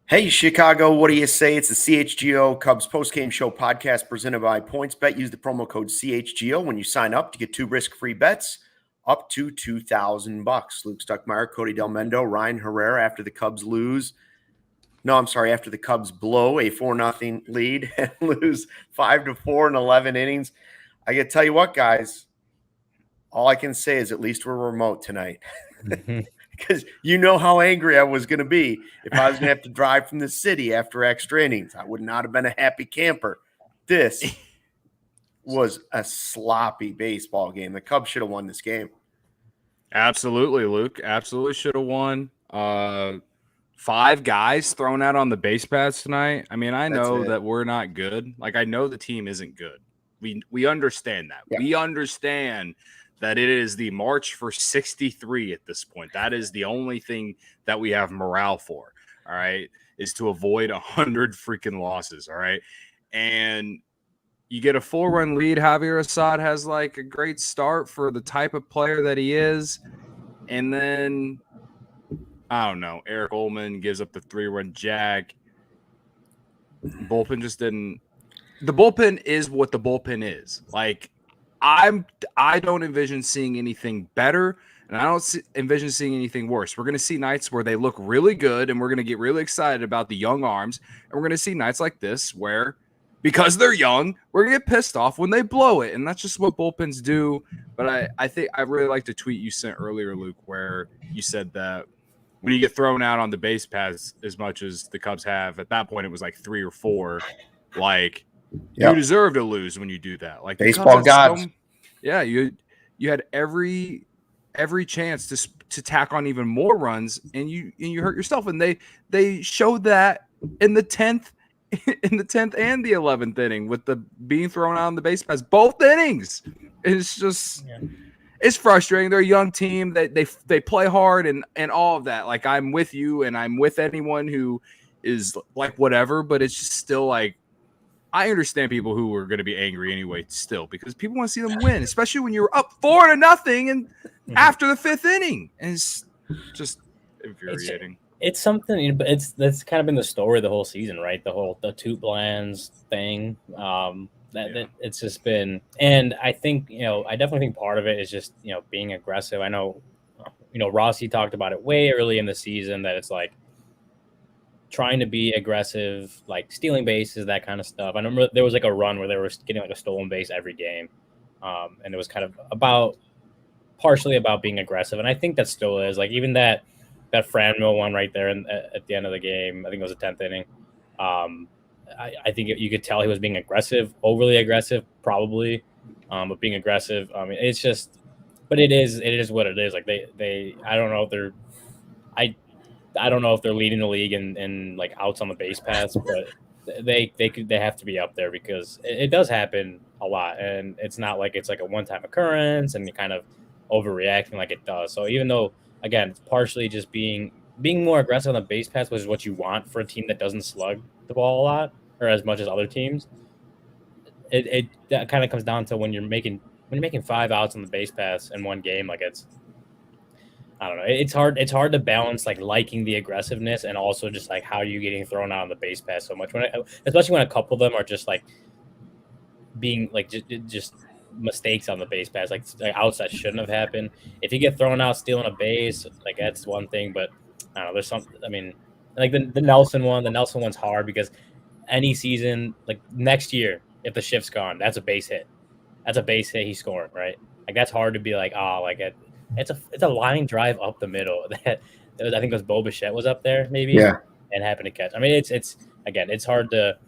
Hey, Chicago, what do you say? It's the CHGO Cubs Postgame Show podcast presented by PointsBet. Use the promo code CHGO when you sign up to get 2 risk-free bets up to $2,000. Luke Stuckmeyer, Cody Del Mendo, Ryan Herrera after the Cubs lose. No, I'm sorry, after the Cubs blow a 4-0 lead and lose 5-4 in 11 innings. I got to tell you what, guys, all I can say is at least we're remote tonight. Because you know how angry I was going to be if I was going to have to drive from the city after extra innings. I would not have been a happy camper. This was a sloppy baseball game. The Cubs should have won this game. Absolutely, Luke. Absolutely should have won. 5 guys thrown out on the base paths tonight. I mean, I know that we're not good. Like, I know the team isn't good. We understand that. Yeah. We understand that it is the march for 63 at this point. That is the only thing that we have morale for, all right, is to avoid 100 freaking losses, all right? And you get a 4-run lead. Javier Assad has, like, a great start for the type of player that he is. And then, I don't know, Eric Ullman gives up the 3-run jag. Bullpen just didn't – the bullpen is what the bullpen is. Like, I don't envision seeing anything better, and I don't envision seeing anything worse. We're going to see nights where they look really good, and we're going to get really excited about the young arms, and we're going to see nights like this where, because they're young, we're going to get pissed off when they blow it, and that's just what bullpens do. But I think I really like the tweet you sent earlier, Luke, where you said that when you get thrown out on the base paths as much as the Cubs have, at that point it was like 3 or 4, like – you deserve to lose when you do that. Like baseball gods. You had every chance to tack on even more runs, and you hurt yourself. And they showed that in the 10th and the 11th inning with the being thrown out on the base paths. Both innings. It's just it's frustrating. They're a young team. They play hard and all of that. Like, I'm with you, and I'm with anyone who is like whatever, but it's just still like, I understand people who are going to be angry anyway still, because people want to see them win, especially when you're up 4-0 and after the 5th inning. And it's just infuriating. It's something, but that's kind of been the story of the whole season, right? The two blands thing. That it's just been, and I think, I definitely think part of it is just, being aggressive. I know, Rossi talked about it way early in the season that it's like, trying to be aggressive, like stealing bases, that kind of stuff. I remember there was like a run where they were getting like a stolen base every game. And it was kind of partially about being aggressive. And I think that still is, like, even that Franmil one right there at the end of the game, I think it was the 10th inning. I think you could tell he was being aggressive, overly aggressive, probably. But being aggressive, I mean, it's just, but it is what it is. Like I don't know if I don't know if they're leading the league in like outs on the base paths, but they have to be up there, because it does happen a lot, and it's not like it's like a one-time occurrence and you're kind of overreacting like it does. So even though, again, it's partially just being more aggressive on the base paths, which is what you want for a team that doesn't slug the ball a lot or as much as other teams, that kind of comes down to when you're making 5 outs on the base paths in one game, like it's, I don't know. It's hard to balance like liking the aggressiveness and also just like how you getting thrown out on the base pass so much, especially when a couple of them are just like being like just mistakes on the base pass, like outs that shouldn't have happened. If you get thrown out stealing a base, like that's one thing, but I don't know. There's something. I mean, like the Nelson one's hard because any season, like next year, if the shift's gone, that's a base hit. That's a base hit he's scoring, right? Like that's hard to be like, it's a line drive up the middle that I think it was Bo Bichette was up there maybe, and happened to catch. I mean, it's hard to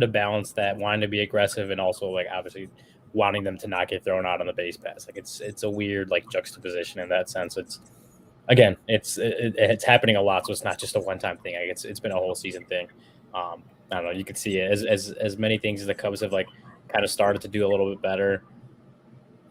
balance that, wanting to be aggressive and also like obviously wanting them to not get thrown out on the base pass. Like it's a weird like juxtaposition in that sense. It's happening a lot, so it's not just a one-time thing. Like it's been a whole season thing. I don't know. You could see it as many things as the Cubs have like kind of started to do a little bit better.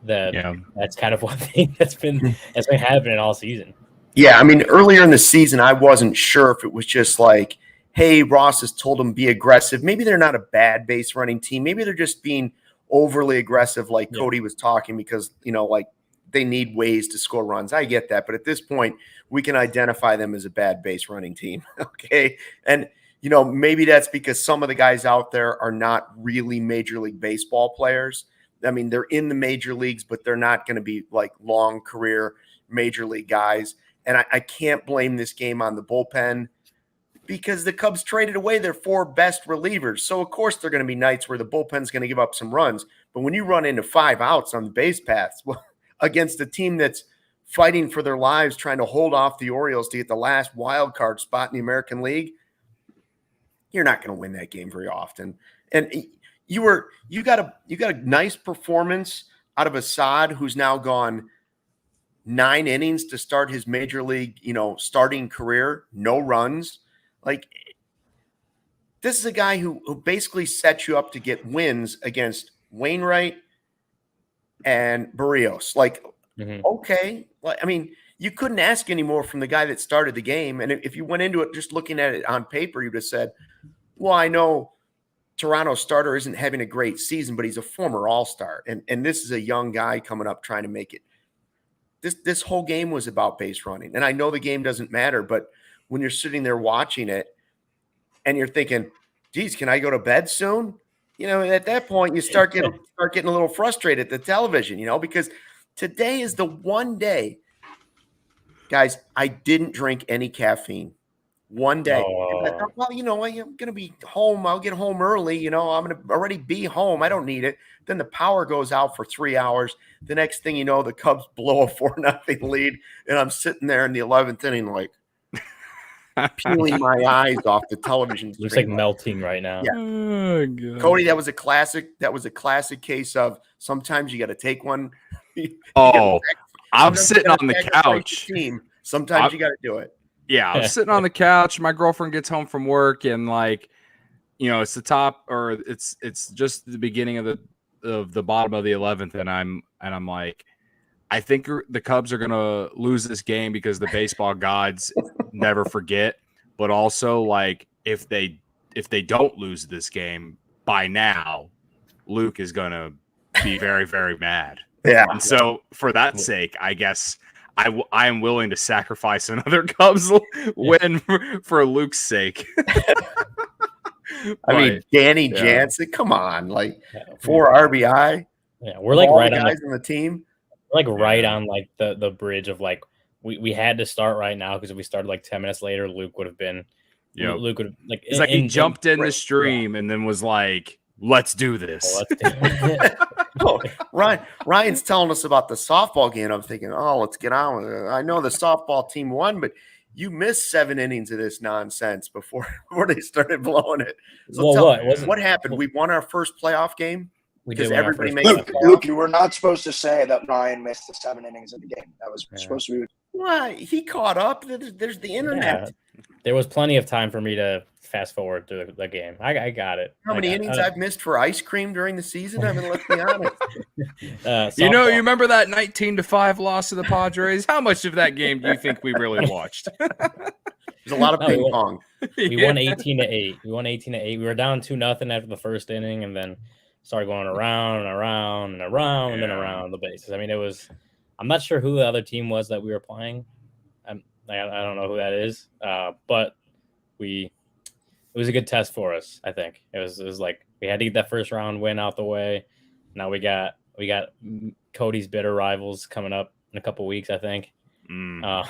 That's kind of one thing that's been happening all season. Yeah, I mean, earlier in the season, I wasn't sure if it was just like, hey, Ross has told them be aggressive. Maybe they're not a bad base running team. Maybe they're just being overly aggressive, like Cody was talking, because like they need ways to score runs. I get that. But at this point, we can identify them as a bad base running team. Okay. And, maybe that's because some of the guys out there are not really Major League Baseball players. I mean, they're in the major leagues, but they're not going to be like long career major league guys. And I can't blame this game on the bullpen because the Cubs traded away their 4 best relievers. So, of course, there are going to be nights where the bullpen's going to give up some runs. But when you run into 5 outs on the base paths against a team that's fighting for their lives, trying to hold off the Orioles to get the last wild card spot in the American League, you're not going to win that game very often. And you got a nice performance out of Assad, who's now gone 9 innings to start his major league, starting career, no runs. Like, this is a guy who basically sets you up to get wins against Wainwright and Barrios. Like, okay. I mean, you couldn't ask any more from the guy that started the game. And if you went into it just looking at it on paper, you'd have said, well, I know Toronto's starter isn't having a great season, but he's a former all-star. And this is a young guy coming up trying to make it. This whole game was about base running. And I know the game doesn't matter, but when you're sitting there watching it and you're thinking, geez, can I go to bed soon? At that point, you start getting a little frustrated at the television, because today is the one day, guys, I didn't drink any caffeine. One day. Oh. I thought, well, I'm going to be home. I'll get home early. I'm going to already be home. I don't need it. Then the power goes out for 3 hours. The next thing you know, the Cubs blow a 4-0 lead. And I'm sitting there in the 11th inning, like peeling my eyes off the television screen. Looks like melting right now. Yeah. Oh, God. Cody, that was a classic case of sometimes you got to take one. I'm sitting on the couch. Sometimes you got to do it. Yeah, I'm sitting on the couch. My girlfriend gets home from work, and it's the top, or it's just the beginning of the bottom of the 11th, and I'm like, I think the Cubs are gonna lose this game because the baseball gods never forget. But also, like, if they don't lose this game by now, Luke is gonna be very, very mad. Yeah. And so for that sake, I guess I am willing to sacrifice another Cubs win for Luke's sake. I mean, Danny Jansen, come on, like 4 RBI. Yeah, we're like right on guys on the team. We're like right on like the bridge of like we had to start right now because if we started like 10 minutes later, Luke would have been. Yeah, Luke would like. It's like he jumped in the stream and then was like, "Let's do this." Well, let's do it. Oh, Ryan's telling us about the softball game. I'm thinking, let's get on with it. I know the softball team won, but you missed 7 innings of this nonsense before they started blowing it. So what happened? We won our first playoff game because everybody made Luke, you were not supposed to say that Ryan missed the 7 innings of the game. That was supposed to be. Why? He caught up. There's the internet. Yeah. There was plenty of time for me to fast forward through the game. I got it. How many innings I've missed for ice cream during the season? I mean, let's be honest. You remember that 19-5 loss to the Padres? How much of that game do you think we really watched? There's a lot of ping pong. We won 18-8. We won 18-8. We were down 2-0 after the first inning, and then started going around and around and around and then around the bases. I mean, it was. I'm not sure who the other team was that we were playing. I don't know who that is, but it was a good test for us. I think it was like we had to get that first round win out the way. Now we got Cody's bitter rivals coming up in a couple weeks, I think. But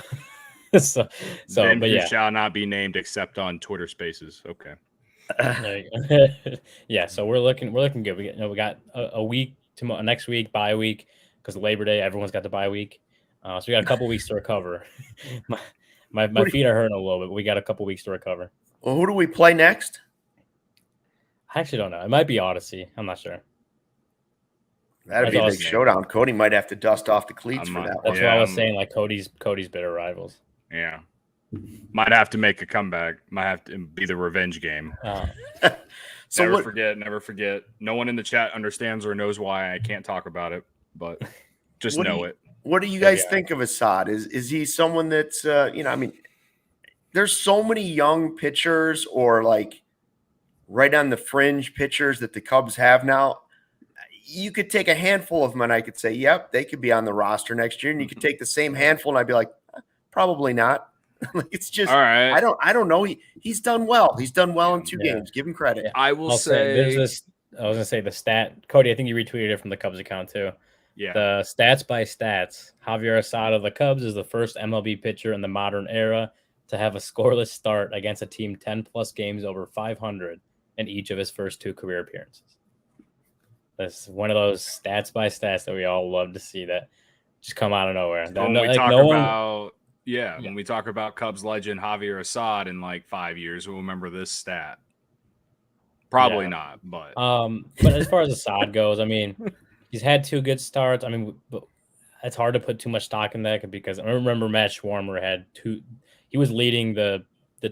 yeah, shall not be named except on Twitter Spaces. Okay. Yeah, so we're looking good. We got a week tomorrow, next week, bye week because Labor Day. Everyone's got the bye week. So we got a couple weeks to recover. My feet are hurting a little bit, but we got a couple weeks to recover. Well, who do we play next? I actually don't know. It might be Odyssey. I'm not sure. That'd be a big showdown. Cody might have to dust off the cleats for that one. That's what I was saying, like Cody's bitter rivals. Yeah. Might have to make a comeback. Might have to be the revenge game. So never forget. No one in the chat understands or knows why I can't talk about it, but just know it. What do you guys think of Assad? Is he someone that's, I mean, there's so many young pitchers or like right on the fringe pitchers that the Cubs have now. you could take a handful of them and I could say, yep, they could be on the roster next year. And you could take the same handful and I'd be like, probably not. It's just, all right. I don't know. He's done well. He's done well in 2 games. Give him credit. Yeah. I will I'll say there's this. I was gonna say the stat, Cody. I think you retweeted it from the Cubs account too. Yeah. The stats by stats. Javier Assad of the Cubs is the first MLB pitcher in the modern era to have a scoreless start against a team 10+ games over 500 in each of his first 2 career appearances. That's one of those stats by stats that we all love to see that just come out of nowhere. When we talk about when we talk about Cubs legend Javier Assad in like 5 years, we'll remember this stat. Probably not, but as far as Assad goes, I mean, he's had 2 good starts. I mean, but it's hard to put too much stock in that because I remember Matt Schwarmer had 2. He was leading the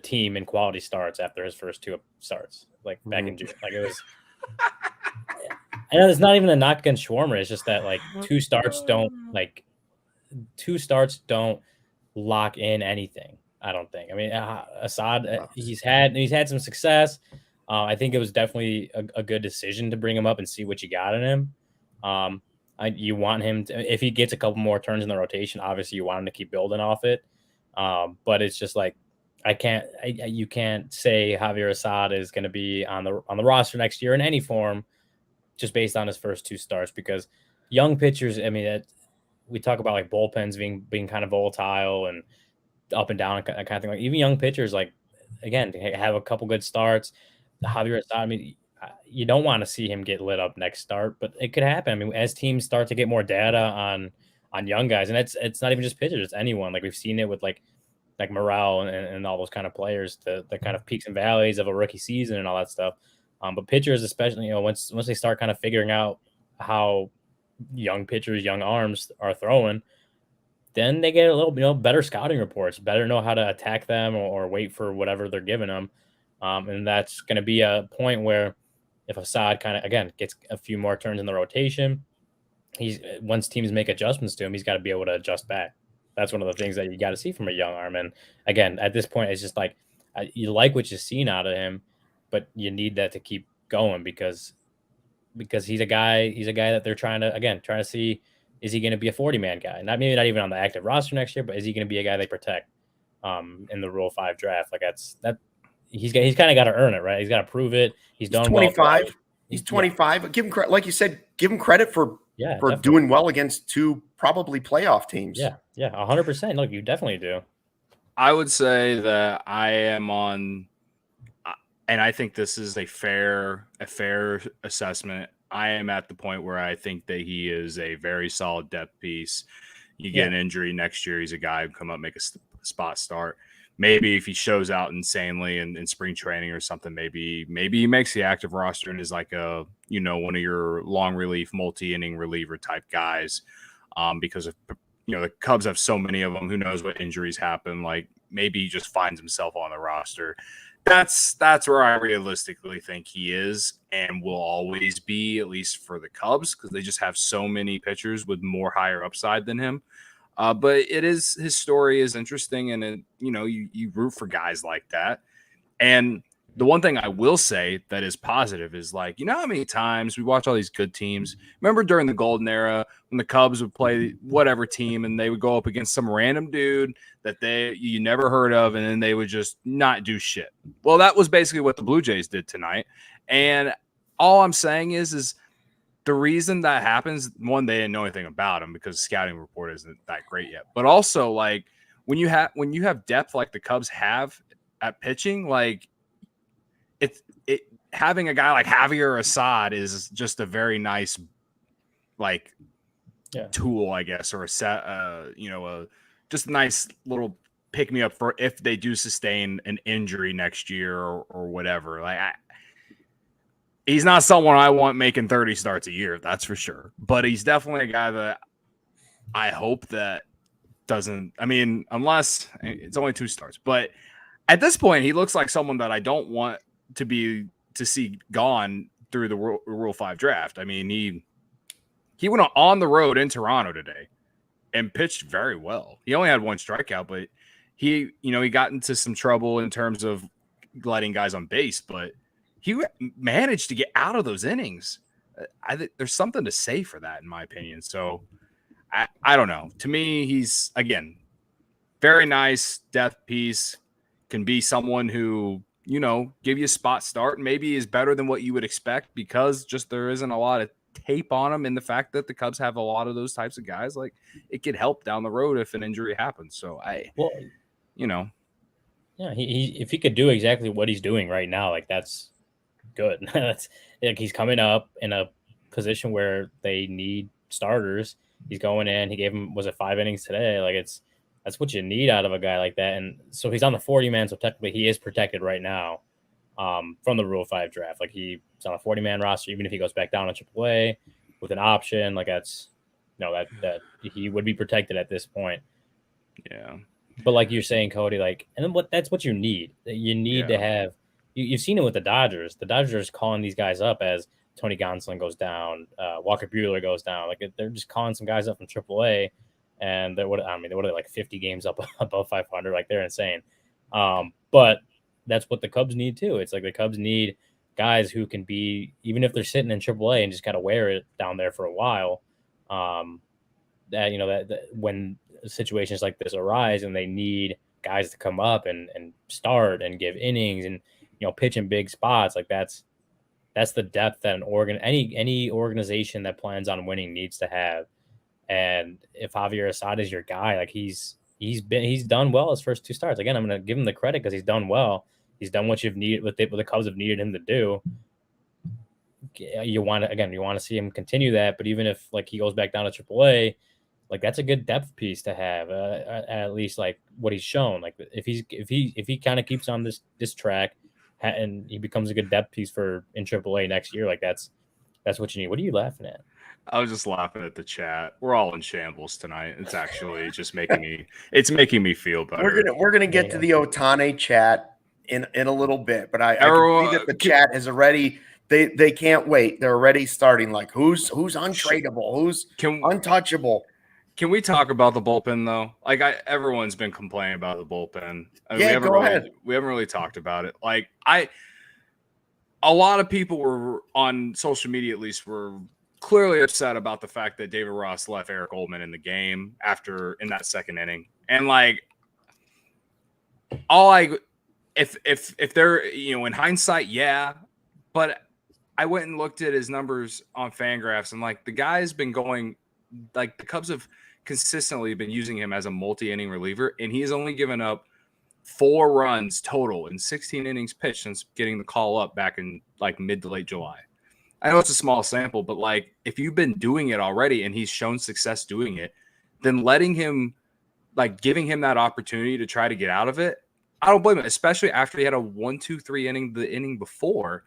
team in quality starts after his first 2 starts, like back in June. Like it was. I know it's not even a knock against Schwarmer. It's just that like 2 starts don't lock in anything. I don't think. I mean, Assad, he's had some success. I think it was definitely a good decision to bring him up and see what you got in him. You want him to, if he gets a couple more turns in the rotation, obviously you want him to keep building off it. But it's just like you can't say Javier Assad is going to be on the roster next year in any form, just based on his first 2 starts. Because young pitchers, I mean, we talk about like bullpens being kind of volatile and up and down, that kind of thing. Like even young pitchers, like again, have a couple good starts. Javier Assad, I mean, you don't want to see him get lit up next start, but it could happen. I mean, as teams start to get more data on young guys, and it's not even just pitchers, it's anyone. Like we've seen it with like Morel and all those kind of players, the kind of peaks and valleys of a rookie season and all that stuff. But pitchers, especially, once they start kind of figuring out how young pitchers, young arms are throwing, then they get a little, better scouting reports, better know how to attack them or wait for whatever they're giving them. And that's going to be a point where if Assad kind of, again, gets a few more turns in the rotation, once teams make adjustments to him, he's got to be able to adjust back. That's one of the things that you got to see from a young arm. And again, at this point, it's just like you like what you've seen out of him, but you need that to keep going because he's a guy that they're trying to see, is he going to be a 40-man guy? Maybe not even on the active roster next year, but is he going to be a guy they protect in the Rule 5 draft? Like he's kind of got to earn it, right? He's got to prove it. He's done 25. Well. He's 25. But give him credit, like you said, give him credit for definitely doing well against 2 probably playoff teams. Yeah, 100%. Look, you definitely do. I would say that I am on, and I think this is a fair assessment. I am at the point where I think that he is a very solid depth piece. You get an injury next year, he's a guy who come up, make a spot start. Maybe if he shows out insanely in spring training or something, maybe he makes the active roster and is like one of your long relief, multi-inning reliever type guys. Because of the Cubs have so many of them. Who knows what injuries happen? Like maybe he just finds himself on the roster. That's where I realistically think he is and will always be, at least for the Cubs, because they just have so many pitchers with more higher upside than him. But his story is interesting, and you root for guys like that. And the one thing I will say that is positive is like, how how many times we watch all these good teams? Remember during the golden era when the Cubs would play whatever team and they would go up against some random dude that you never heard of, and then they would just not do shit. Well, that was basically what the Blue Jays did tonight. And all I'm saying is the reason that happens, one, they didn't know anything about him because the scouting report isn't that great yet. But also, like when you have depth like the Cubs have at pitching, like having a guy like Javier Assad is just a very nice tool, I guess, or just a nice little pick me up for if they do sustain an injury next year or whatever. Like he's not someone I want making 30 starts a year, that's for sure. But he's definitely a guy that I hope that doesn't. I mean, unless it's only 2 starts, but at this point, he looks like someone that I don't want to see gone through the Rule 5 draft. I mean, he went on the road in Toronto today and pitched very well. He only had 1 strikeout, but he got into some trouble in terms of letting guys on base, but he managed to get out of those innings. I think there's something to say for that, in my opinion. So I don't know. To me, he's, again, very nice depth piece, can be someone who, give you a spot start and maybe is better than what you would expect because just there isn't a lot of tape on him, and the fact that the Cubs have a lot of those types of guys, like it could help down the road if an injury happens. So yeah, he if he could do exactly what he's doing right now, like that's good. That's like he's coming up in a position where they need starters. He's going in. He gave him, was it 5 innings today? Like that's what you need out of a guy like that. And so he's on the 40-man, so technically he is protected right now from the Rule 5 draft. Like he's on a 40-man roster, even if he goes back down to AAA with an option. Like that's that he would be protected at this point. Yeah. But like you're saying, Cody, like, and then that's what you need. You need to have. You've seen it with the Dodgers. The Dodgers are just calling these guys up as Tony Gonsolin goes down, Walker Buehler goes down. Like they're just calling some guys up from AAA, and they're like 50 games up above 500. Like they're insane. But that's what the Cubs need too. It's like the Cubs need guys who can be, even if they're sitting in AAA and just kind of wear it down there for a while. That when situations like this arise and they need guys to come up and start and give innings and pitch in big spots, like that's the depth that any organization that plans on winning needs to have. And if Javier Assad is your guy, like he's done well his first 2 starts. Again, I'm going to give him the credit because he's done well. He's done what you've needed what the Cubs have needed him to do. You want to see him continue that, but even if like he goes back down to AAA, like that's a good depth piece to have, at least like what he's shown. Like if he kind of keeps on this track and he becomes a good depth piece in AAA next year, like that's what you need. What are you laughing at? I was just laughing at the chat. We're all in shambles tonight. It's actually just making me feel better. We're gonna get to the Ohtani chat in a little bit, but I can see that the chat is already. They can't wait. They're already starting. Like who's untradeable? Who's untouchable? Can we talk about the bullpen though? Like everyone's been complaining about the bullpen. Go ahead. We haven't really talked about it. Like a lot of people were on social media, at least, were clearly upset about the fact that David Ross left Eric Oldman in the game in that second inning. And like if they're, in hindsight, yeah, but I went and looked at his numbers on Fangraphs and like the guy's been going, like the Cubs have consistently been using him as a multi-inning reliever, and he has only given up 4 runs total in 16 innings pitched since getting the call up back in like mid to late July. I know it's a small sample, but like if you've been doing it already and he's shown success doing it, then letting him, like giving him that opportunity to try to get out of it, I don't blame him, especially after he had a 1-2-3 inning the inning before.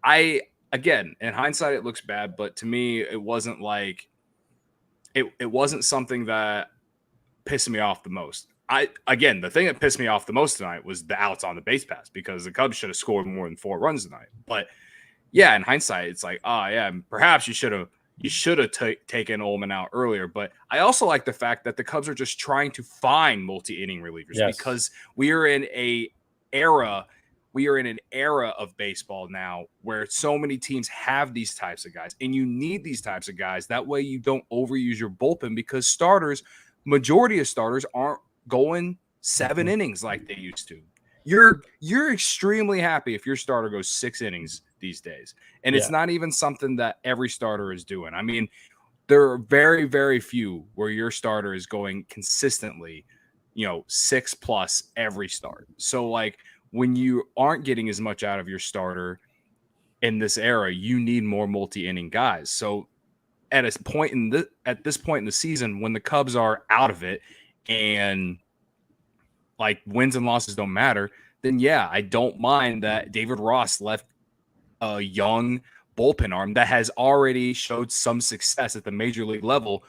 Again, in hindsight, it looks bad, but to me, it wasn't like it wasn't something that pissed me off the most. The thing that pissed me off the most tonight was the outs on the base pass because the Cubs should have scored more than 4 runs tonight. But yeah, in hindsight, it's like, perhaps you should have taken Ullman out earlier. But I also like the fact that the Cubs are just trying to find multi-inning relievers because we are in an era of baseball now where so many teams have these types of guys, and you need these types of guys. That way you don't overuse your bullpen because majority of starters aren't going 7 innings like they used to. You're extremely happy if your starter goes 6 innings these days. And it's not even something that every starter is doing. I mean, there are very, very few where your starter is going consistently, 6+ every start. So like when you aren't getting as much out of your starter in this era, you need more multi-inning guys. So at this point in the season, when the Cubs are out of it and like wins and losses don't matter, then yeah, I don't mind that David Ross left a young bullpen arm that has already showed some success at the major league level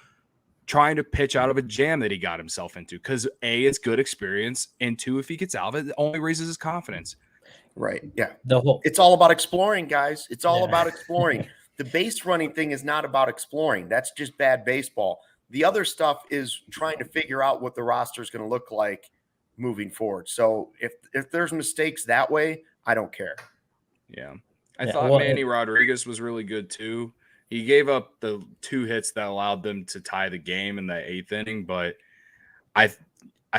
trying to pitch out of a jam that he got himself into. Because A, it's good experience, and 2, if he gets out of it, it only raises his confidence. Right. Yeah. It's all about exploring, guys. It's all about exploring. The base running thing is not about exploring. That's just bad baseball. The other stuff is trying to figure out what the roster is going to look like moving forward. So if there's mistakes that way, I don't care. Yeah. I thought Manny Rodriguez was really good too. He gave up the 2 hits that allowed them to tie the game in the 8th inning, but I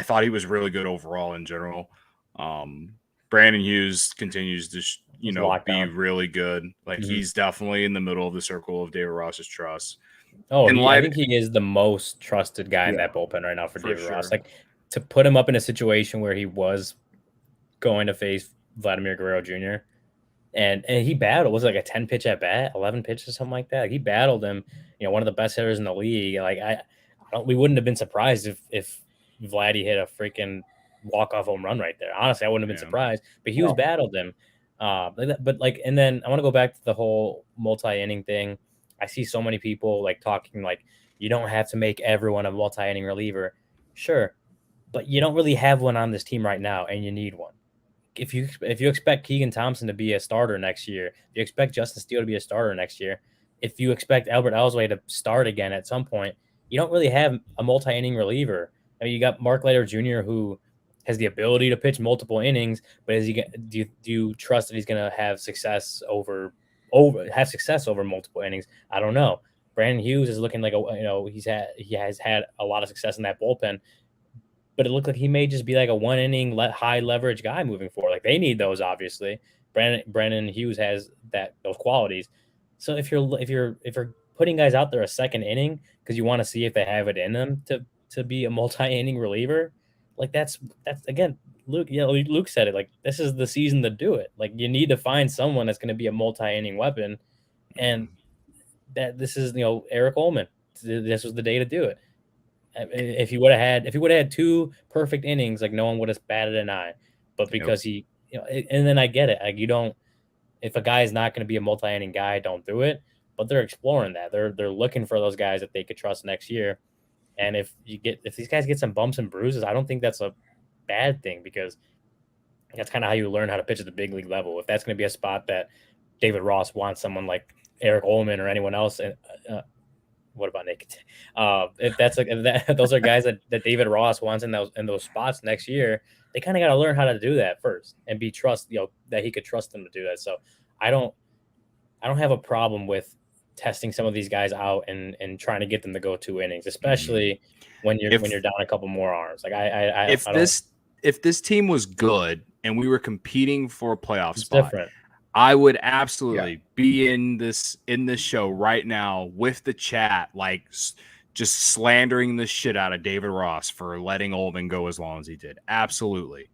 thought he was really good overall in general. Brandon Hughes continues to be really good. Like he's definitely in the middle of the circle of David Ross's trust. Oh, I think he is the most trusted guy in that bullpen right now for David Ross. Like to put him up in a situation where he was going to face Vladimir Guerrero Jr. And he battled, was it like a 10 pitch at bat, 11 pitches, something like that. Like he battled him, one of the best hitters in the league. Like we wouldn't have been surprised if Vladdy hit a freaking walk-off home run right there. Honestly, I wouldn't have been surprised, but Hughes battled him. And then I want to go back to the whole multi-inning thing. I see so many people like talking like you don't have to make everyone a multi-inning reliever. Sure, but you don't really have one on this team right now, and you need one. If you expect Keegan Thompson to be a starter next year, if you expect Justin Steele to be a starter next year, if you expect Albert Elsway to start again at some point, you don't really have a multi-inning reliever. I mean, you got Mark Leiter Jr., who has the ability to pitch multiple innings, but do you trust that he's going to have success over multiple innings? I don't know. Brandon Hughes is looking like he has had a lot of success in that bullpen, but it looked like he may just be like a 1 inning high leverage guy moving forward. Like they need those, obviously. Brandon Hughes has those qualities. So if you're putting guys out there a second inning because you want to see if they have it in them to be a multi-inning reliever, like that's again, Luke. Yeah, Luke said it. Like this is the season to do it. Like you need to find someone that's going to be a multi-inning weapon, and that this is Eric Ullman. This was the day to do it. If he would have had 2 perfect innings, like no one would have batted an eye. But because he, and then I get it. Like you don't. If a guy is not going to be a multi-inning guy, don't do it. But they're exploring that. They're looking for those guys that they could trust next year. And if these guys get some bumps and bruises, I don't think that's a bad thing because that's kind of how you learn how to pitch at the big league level. If that's going to be a spot that David Ross wants someone like Eric Ullman or anyone else, and what about Nick? If that's those are guys that David Ross wants in those spots next year, they kind of got to learn how to do that first and be that he could trust them to do that. So I don't have a problem with testing some of these guys out and trying to get them to go 2 innings, especially when you're down a couple more arms. Like if this team was good and we were competing for a playoff spot, different. I would absolutely be in this show right now with the chat, like just slandering the shit out of David Ross for letting Ullman go as long as he did. Absolutely.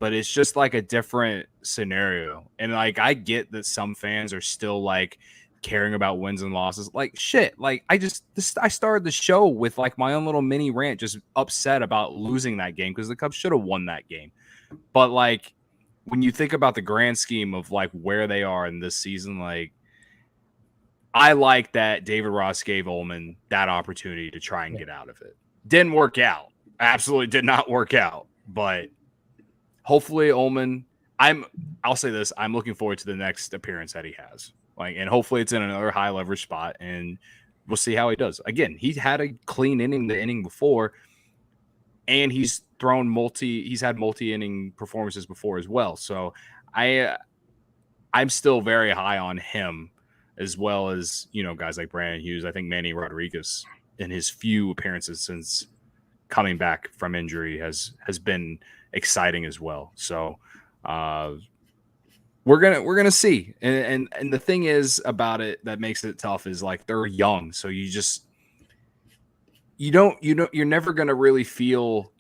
But it's just like a different scenario. And like, I get that some fans are still like caring about wins and losses. Like shit. Like I started the show with like my own little mini rant, just upset about losing that game because the Cubs should have won that game. But like, when you think about the grand scheme of like where they are in this season, like I like that David Ross gave Ullman that opportunity to try and get out of it. Didn't work out. Absolutely did not work out. But hopefully Ullman, I'll say this, I'm looking forward to the next appearance that he has. Like, and hopefully it's in another high leverage spot and we'll see how he does. Again, he had a clean inning the inning before, and he's had multi-inning performances before as well. So I'm still very high on him, as well as, guys like Brandon Hughes. I think Manny Rodriguez in his few appearances since coming back from injury has been exciting as well. So we're gonna see. And the thing is about it that makes it tough is like they're young. So you're never gonna really feel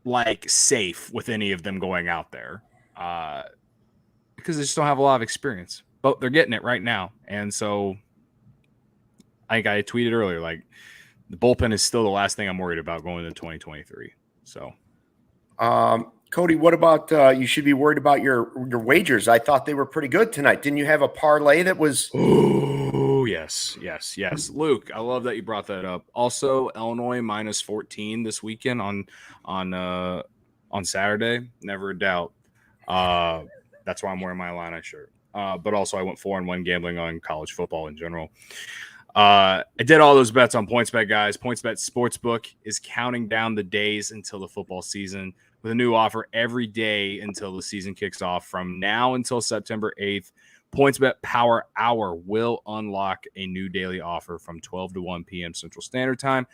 like safe with any of them going out there because they just don't have a lot of experience, but they're getting it right now. And so I tweeted earlier, like the bullpen is still the last thing I'm worried about going into 2023. So, Cody, what about you should be worried about your wagers. I thought they were pretty good tonight. Didn't you have a parlay that was? Oh, yes. Luke, I love that you brought that up. Also, Illinois -14 this weekend on Saturday. Never a doubt. That's why I'm wearing my Illini shirt. But also, I went 4-1 gambling on college football in general. I did all those bets on PointsBet, guys. PointsBet Sportsbook is counting down the days until the football season with a new offer every day until the season kicks off. From now until September 8th, PointsBet Power Hour will unlock a new daily offer from 12 to 1 p.m. Central Standard Time.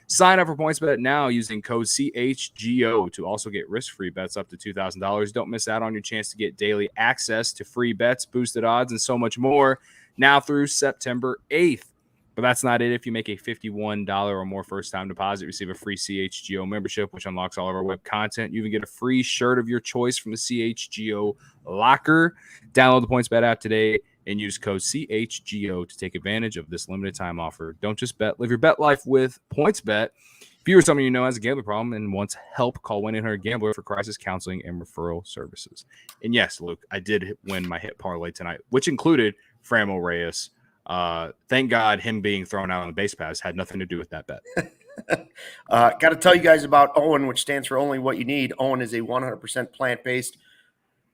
Sign up for PointsBet now using code CHGO to also get risk-free bets up to $2,000. Don't miss out on your chance to get daily access to free bets, boosted odds, and so much more now through September 8th. But that's not it. If you make a $51 or more first-time deposit, receive a free CHGO membership, which unlocks all of our web content. You even get a free shirt of your choice from the CHGO locker. Download the PointsBet app today and use code CHGO to take advantage of this limited time offer. Don't just bet. Live your bet life with PointsBet. If you or someone you know has a gambling problem and wants help, call 1-800-GAMBLER for crisis counseling and referral services. And yes, Luke, I did win my hit parlay tonight, which included Framil Reyes. Thank God him being thrown out on the base pass had nothing to do with that bet. Got to tell you guys about OWYN, which stands for Only What You Need. OWYN is a 100% plant-based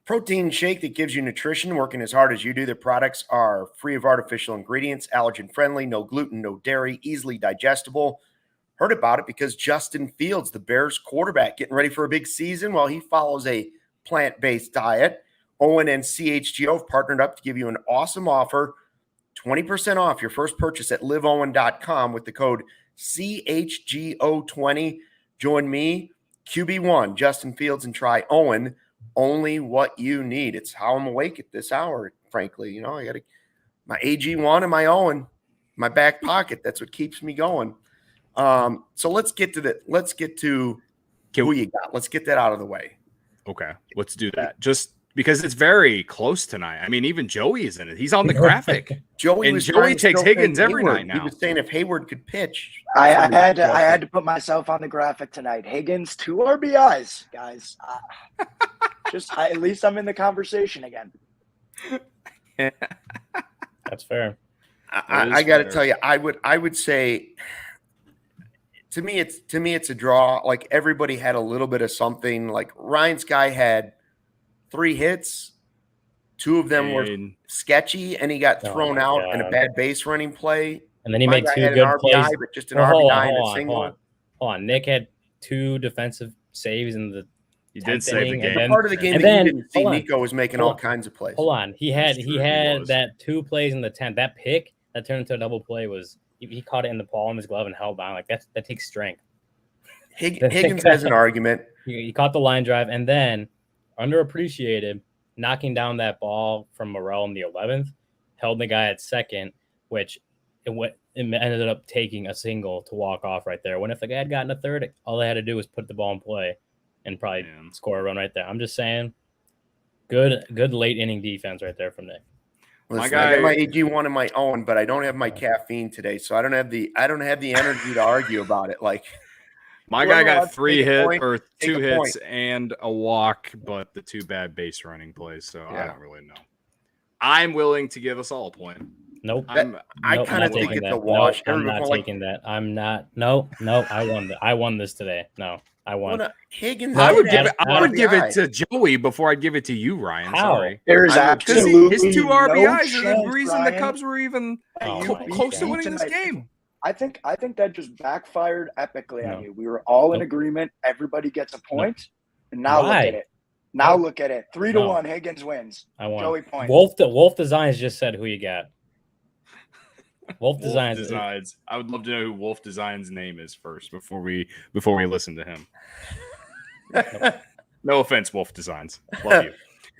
protein shake that gives you nutrition, working as hard as you do. Their products are free of artificial ingredients, allergen-friendly, no gluten, no dairy, easily digestible. Heard about it because Justin Fields, the Bears quarterback, getting ready for a big season. Well, he follows a plant-based diet. OWYN and CHGO have partnered up to give you an awesome offer, 20% off your first purchase at liveowyn.com with the code CHGO20. Join me, QB1, Justin Fields, and try OWYN, Only What You Need. It's how I'm awake at this hour, frankly. You know, I got my AG1 and my OWYN, my back pocket. That's what keeps me going. So let's get to who you got. Let's get that out of the way. Okay, let's do that. Just because it's very close tonight. I mean, even Joey is in it. He's on the graphic. Joey takes Higgins every night now. He was saying if Hayward could pitch. I had to put myself on the graphic tonight. Higgins, 2 RBIs, guys. At least I'm in the conversation again. That's fair. I got to tell you, I would say, to me it's a draw. Like everybody had a little bit of something. Like Ryan Sky had 3 hits. 2 of them were sketchy, and he got thrown out in a bad base running play. And then he made 2 good RBI, plays. but just an RBI and a single. Hold on. Nick had 2 defensive saves in the He did save the game. Then, part of the game that you didn't see, Nico was making all kinds of plays. Hold on. He had that 2 plays in the 10th. That pick that turned into a double play was he caught it in the palm of his glove and held on. Like that takes strength. Higgins has an argument. He caught the line drive, and then underappreciated, knocking down that ball from Morel in the 11th, held the guy at second, which it ended up taking a single to walk off right there. When if the guy had gotten a third, all they had to do was put the ball in play and probably score a run right there. I'm just saying, good late inning defense right there from Nick. Listen, I got my AG1 and my OWYN, but I don't have my caffeine today, so I don't have the energy to argue about it. Like my guy got 3 hits or 2 hits and a walk, but the 2 bad base running plays. So I don't really know. I'm willing to give us all a point. Nope. I kind of think it's a wash. I'm not taking that. I'm not. No. I won this today. No, I won. Higgins. I would give it to Joey before I'd give it to you, Ryan. How? Sorry. There's absolutely his 2 RBIs no are the reason Ryan. the Cubs were even close to winning this game. I think that just backfired epically on you. We were all in agreement. Everybody gets a point. And now look at it. Look at it. 3-1. Higgins wins. I won. Joey point. Wolf Designs just said who you got. Wolf Designs. I would love to know who Wolf Designs' name is first before we listen to him. No offense, Wolf Designs. Love you.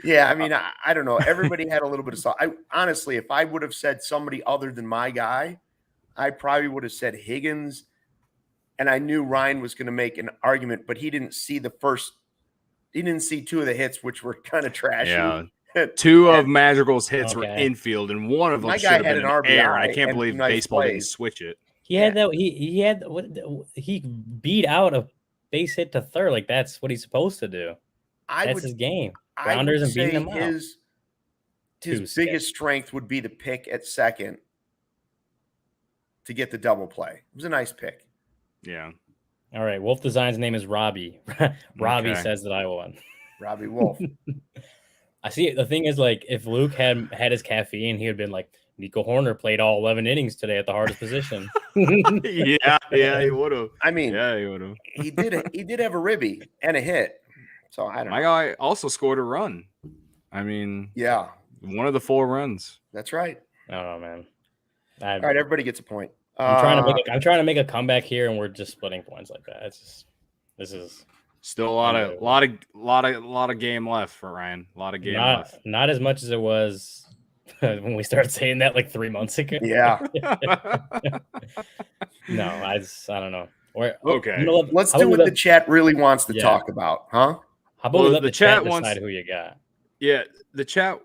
Yeah, I mean, I don't know. Everybody had a little bit of stuff. Honestly, if I would have said somebody other than my guy, I probably would have said Higgins. And I knew Ryan was going to make an argument, but he didn't see 2 of the hits, which were kind of trashy. Yeah. 2 of Madrigal's hits were infield, and one of them should have been an RBI. Air. I can't believe baseball didn't switch it. He beat out a base hit to third. Like that's what he's supposed to do. That's his game. Grounders and beating them out. His biggest strength would be the pick at second to get the double play. It was a nice pick. Yeah. All right. Wolf Design's name is Robbie. Robbie says that I won. Robbie Wolf. I see. The thing is, like, if Luke had his caffeine, he would have been like, Nico Hoerner played all 11 innings today at the hardest position. yeah, he would have. I mean, he would have. He did have a ribby and a hit. So I don't know. My guy also scored a run. I mean, yeah. One of the 4 runs. That's right. I don't know, man. All right, everybody gets a point. I'm trying to make a comeback here, and we're just splitting points like that. This is still a lot of game left for Ryan. A lot of game left. Not as much as it was when we started saying that like 3 months ago. Yeah. No, I don't know. Okay. Let's do what the chat really wants to talk about, huh? How about we let the chat decide who you got? Yeah, the chat.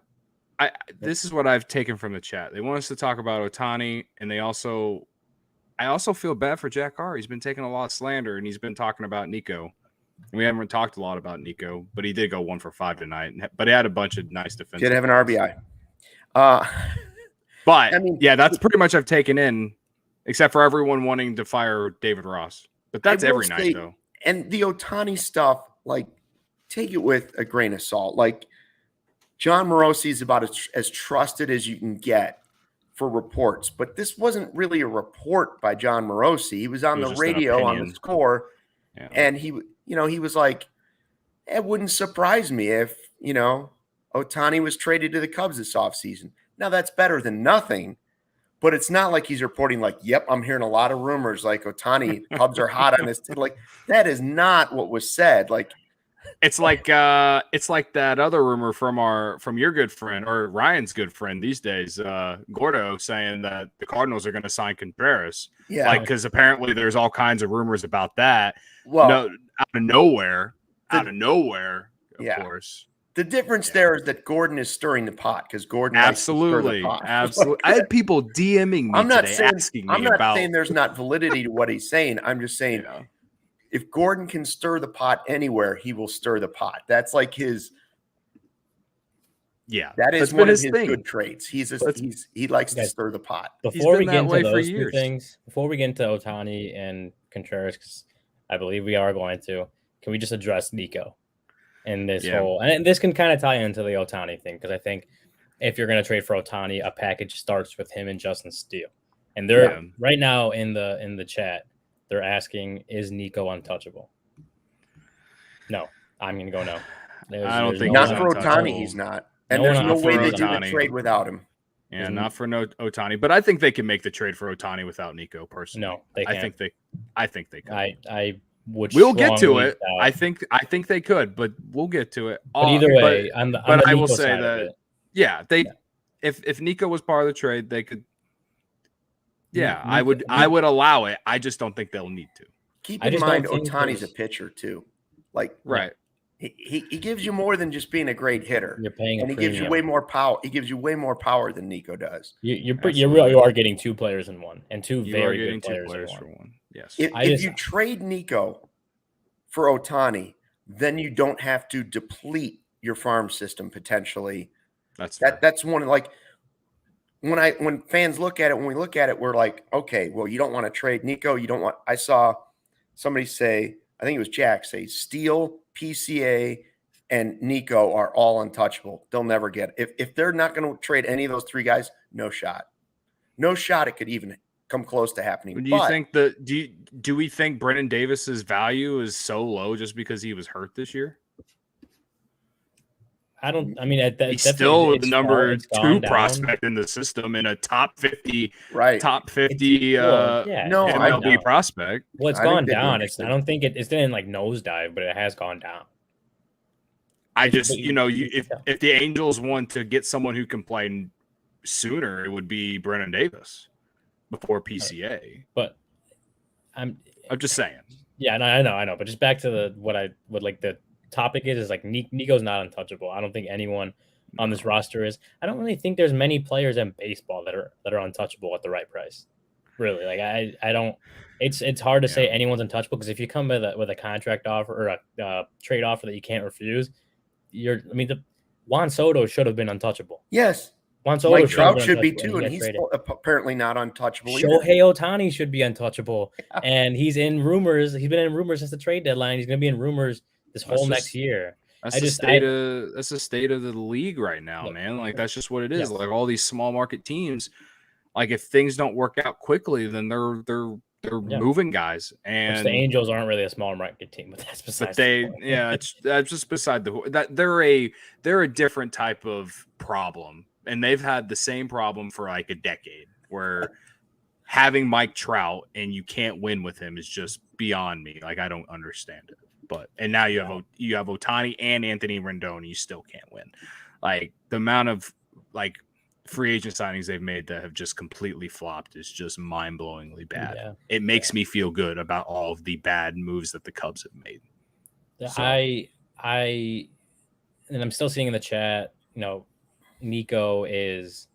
This is what I've taken from the chat. They want us to talk about Ohtani, and I also feel bad for Jack Carr. He's been taking a lot of slander, and he's been talking about Nico. We haven't talked a lot about Nico, but he did go 1 for 5 tonight. But he had a bunch of nice defense. Did have an RBI. But I mean, yeah, that's pretty much I've taken in, except for everyone wanting to fire David Ross. But that's every night, though. And the Ohtani stuff, like, take it with a grain of salt. Like, John Morosi is about as trusted as you can get for reports. But this wasn't really a report by John Morosi. He was on the radio on the score, and he was like, it wouldn't surprise me if, Ohtani was traded to the Cubs this offseason. Now, that's better than nothing, but it's not like he's reporting like, yep, I'm hearing a lot of rumors like Ohtani, Cubs are hot on this. Like, that is not what was said. Like, it's like that other rumor from your good friend or Ryan's good friend these days, Gordo, saying that the Cardinals are going to sign Conteras. Yeah, like because apparently there's all kinds of rumors about that. Well, out of nowhere, of course. The difference there is that Gordon is stirring the pot because Gordon absolutely. Like, I had people DMing me asking me about. I'm not saying there's not validity to what he's saying. I'm just saying. If Gordon can stir the pot anywhere, he will stir the pot. That's like his. Yeah, that is one of his good traits. He likes to stir the pot. Before we get into those two things, before we get into Ohtani and Conteras, because I believe we are going to, can we just address Nico and this whole? And this can kind of tie into the Ohtani thing because I think if you're going to trade for Ohtani, a package starts with him and Justin Steele, and they're right now in the chat. They're asking, is Nico untouchable? No, I'm going to go no. I don't think not for Ohtani. He's not, and there's no way they do the trade without him. Yeah, not for Ohtani, but I think they can make the trade for Ohtani without Nico. Personally, no, they can't. I think they could. I would. We'll get to it. I think they could, but we'll get to it. But either way, but I will say that if Nico was part of the trade, they could. Yeah, I would allow it. I just don't think they'll need to. Keep in mind, Ohtani's a pitcher too. Like, right. He gives you more than just being a great hitter. You're paying, and he gives you way more power. He gives you way more power than Nico does. You are getting 2 players in one, and two very good players in one. Yes. If you trade Nico for Ohtani, then you don't have to deplete your farm system potentially. That's one of like. When fans look at it, when we look at it, we're like, okay, well, you don't want to trade Nico. I saw somebody say, I think it was Jack say, Steele, PCA, and Nico are all untouchable. They'll never get it. If they're not going to trade any of those 3 guys, no shot. No shot it could even come close to happening. Do we think Brennan Davis's value is so low just because he was hurt this year? He's still the number 2 prospect in the system in a top 50 MLB prospect. Well, it's gone down. I don't think it's didn't like nosedive, but it has gone down. I just, if the Angels want to get someone who can play sooner, it would be Brennan Davis before PCA. But I'm just saying. Yeah, I know. But just back to the topic is like Nico's not untouchable. I don't think anyone on this roster is. I don't really think there's many players in baseball that are untouchable at the right price. Really, like I don't. It's hard to say anyone's untouchable because if you come with a contract offer or a trade offer that you can't refuse, Juan Soto should have been untouchable. Yes. Juan Soto Mike Trout should be too, and he's apparently not untouchable. Shohei Ohtani should be untouchable, and he's in rumors. He's been in rumors since the trade deadline. He's going to be in rumors this whole next year. That's the state of the league right now, man. Like that's just what it is. Like all these small market teams, like if things don't work out quickly, then they're moving guys. And the Angels aren't really a small market team, but that's besides. That's just beside the that they're a different type of problem and they've had the same problem for like a decade, where having Mike Trout and you can't win with him is just beyond me. Like, I don't understand it. But and now you have Ohtani and Anthony Rendon, and you still can't win. Like, the amount of like free agent signings they've made that have just completely flopped is just mind-blowingly bad. Yeah. It makes me feel good about all of the bad moves that the Cubs have made. So. And I'm still seeing in the chat, Nico is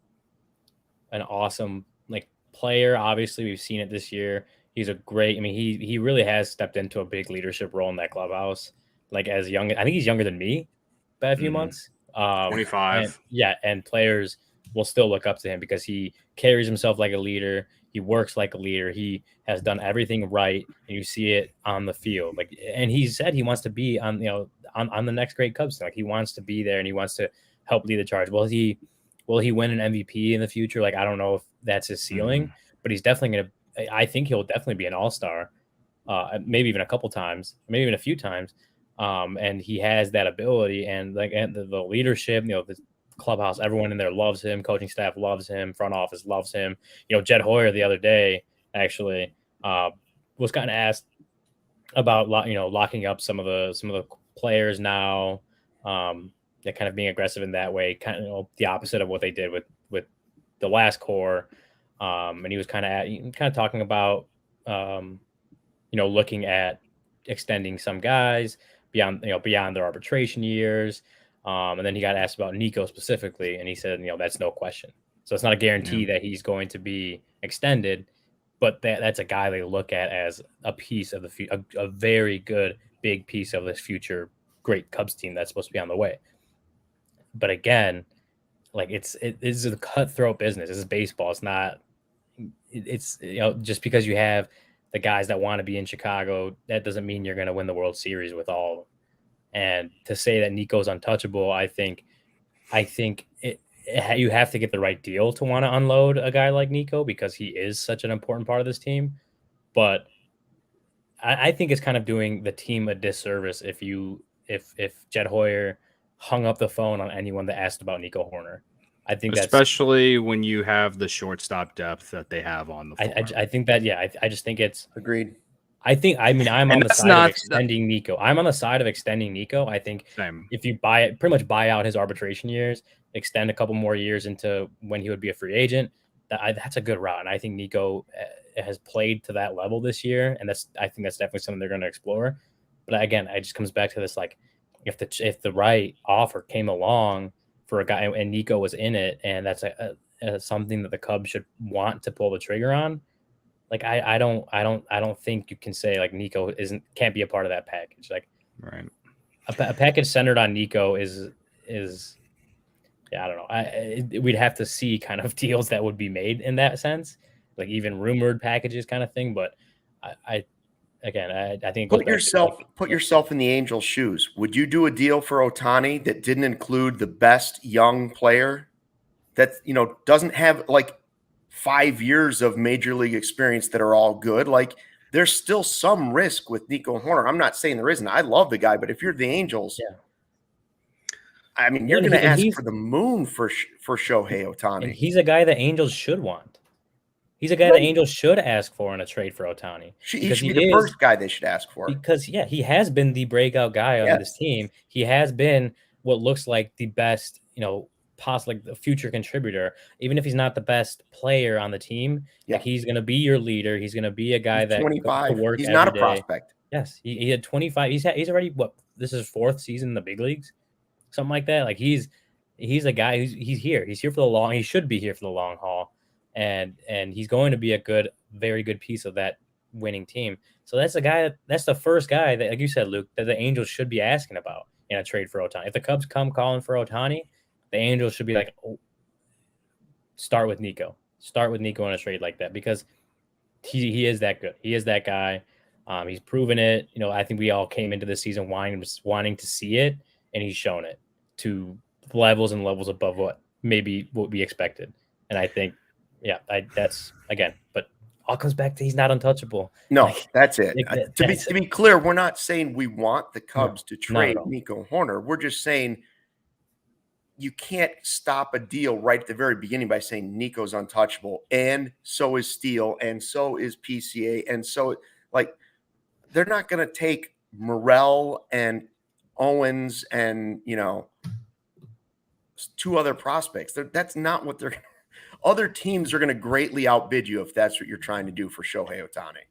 an awesome player. Obviously, we've seen it this year. He's he really has stepped into a big leadership role in that clubhouse. Like, I think he's younger than me by a few months. 25. And players will still look up to him because he carries himself like a leader. He works like a leader. He has done everything right, and you see it on the field. And he said he wants to be on the next great Cubs team. Like, he wants to be there and he wants to help lead the charge. Will he win an MVP in the future? Like, I don't know if that's his ceiling, but he's definitely I think he'll definitely be an all-star, maybe even a couple times, maybe even a few times. And he has that ability and the leadership, the clubhouse, everyone in there loves him. Coaching staff loves him. Front office loves him. Jed Hoyer the other day actually was kind of asked about locking up some of the players now, kind of being aggressive in that way, kind of the opposite of what they did with the last core. And he was kind of talking about looking at extending some guys beyond their arbitration years. And then he got asked about Nico specifically, and he said, that's no question. So it's not a guarantee that he's going to be extended, but that's a guy they look at as a piece of a very good big piece of this future great Cubs team that's supposed to be on the way. But again, it is a cutthroat business. This is baseball. It's not. It's just because you have the guys that want to be in Chicago, that doesn't mean you're going to win the World Series with all of them. And to say that Nico's untouchable, I think you have to get the right deal to want to unload a guy like Nico because he is such an important part of this team. But I think it's kind of doing the team a disservice if Jed Hoyer hung up the phone on anyone that asked about Nico Hoerner. I think especially when you have the shortstop depth that they have on the floor. I think that, I just think it's agreed. I'm on the side of extending Nico. I'm on the side of extending Nico. I think if you pretty much buy out his arbitration years, extend a couple more years into when he would be a free agent, that's a good route. And I think Nico has played to that level this year, and I think that's definitely something they're going to explore. But again, it just comes back to this: if the right offer came along for a guy and Nico was in it, and that's something that the Cubs should want to pull the trigger on. I don't think you can say Nico can't be a part of that package. Right. A package centered on Nico is I don't know. We'd have to see kind of deals that would be made in that sense, even rumored packages kind of thing. But I think put yourself in the Angels' shoes. Would you do a deal for Ohtani that didn't include the best young player that doesn't have 5 years of major league experience that are all good? There's still some risk with Nico Hoerner. I'm not saying there isn't. I love the guy, but if you're the Angels, you're going to ask for the moon for Shohei Ohtani. And he's a guy the Angels should want. He's a guy the Angels should ask for in a trade for Ohtani. He should be the first guy they should ask for. Because, he has been the breakout guy on this team. He has been what looks like the best, possibly the future contributor. Even if he's not the best player on the team, he's going to be your leader. He's going to be a guy that 25. Work he's not a day. prospect. Yes, he had 25. He's already this is his 4th season in the big leagues, something like that. He's a guy he's here. He's here for the long. He should be here for the long haul. And he's going to be a very good piece of that winning team. So that's the first guy that, like you said, Luke, that the Angels should be asking about in a trade for Ohtani. If the Cubs come calling for Ohtani, the Angels should be start with Nico. Start with Nico in a trade like that because he is that good. He is that guy. He's proven it. I think we all came into this season wanting to see it, and he's shown it to levels and levels above what we expected. And I think, that's again, but all comes back to he's not untouchable. No, that's it. To be clear, we're not saying we want the Cubs to trade Nico Hoerner. We're just saying you can't stop a deal right at the very beginning by saying Nico's untouchable, and so is Steele, and so is PCA, and so like they're not going to take Morel and Owens and two other prospects. That's not what they're. Other teams are going to greatly outbid you if that's what you're trying to do for Shohei Ohtani.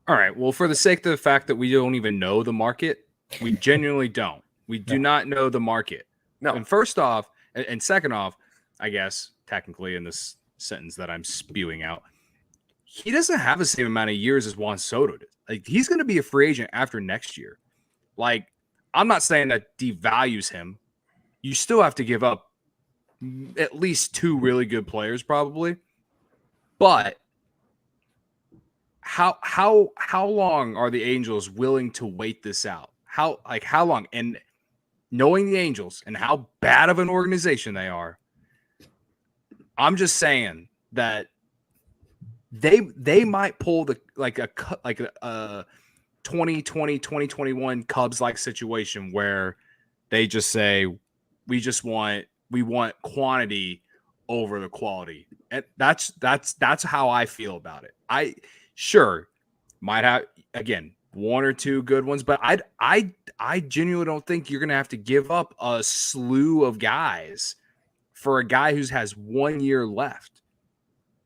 All right. Well, for the sake of the fact that we don't even know the market, we genuinely don't. We do not know the market. No. And first off, and second off, I guess technically in this sentence that I'm spewing out, he doesn't have the same amount of years as Juan Soto did. Like, he's going to be a free agent after next year. Like, I'm not saying that devalues him. You still have to give up at least two really good players, probably. But how long are the Angels willing to wait this out? How long? And knowing the Angels and how bad of an organization they are, I'm just saying that they might pull the like a 2020, 2021 Cubs like situation where they just say we want quantity over the quality. And that's how I feel about it. I might have again one or two good ones, but I genuinely don't think you're gonna have to give up a slew of guys for a guy who has 1 year left.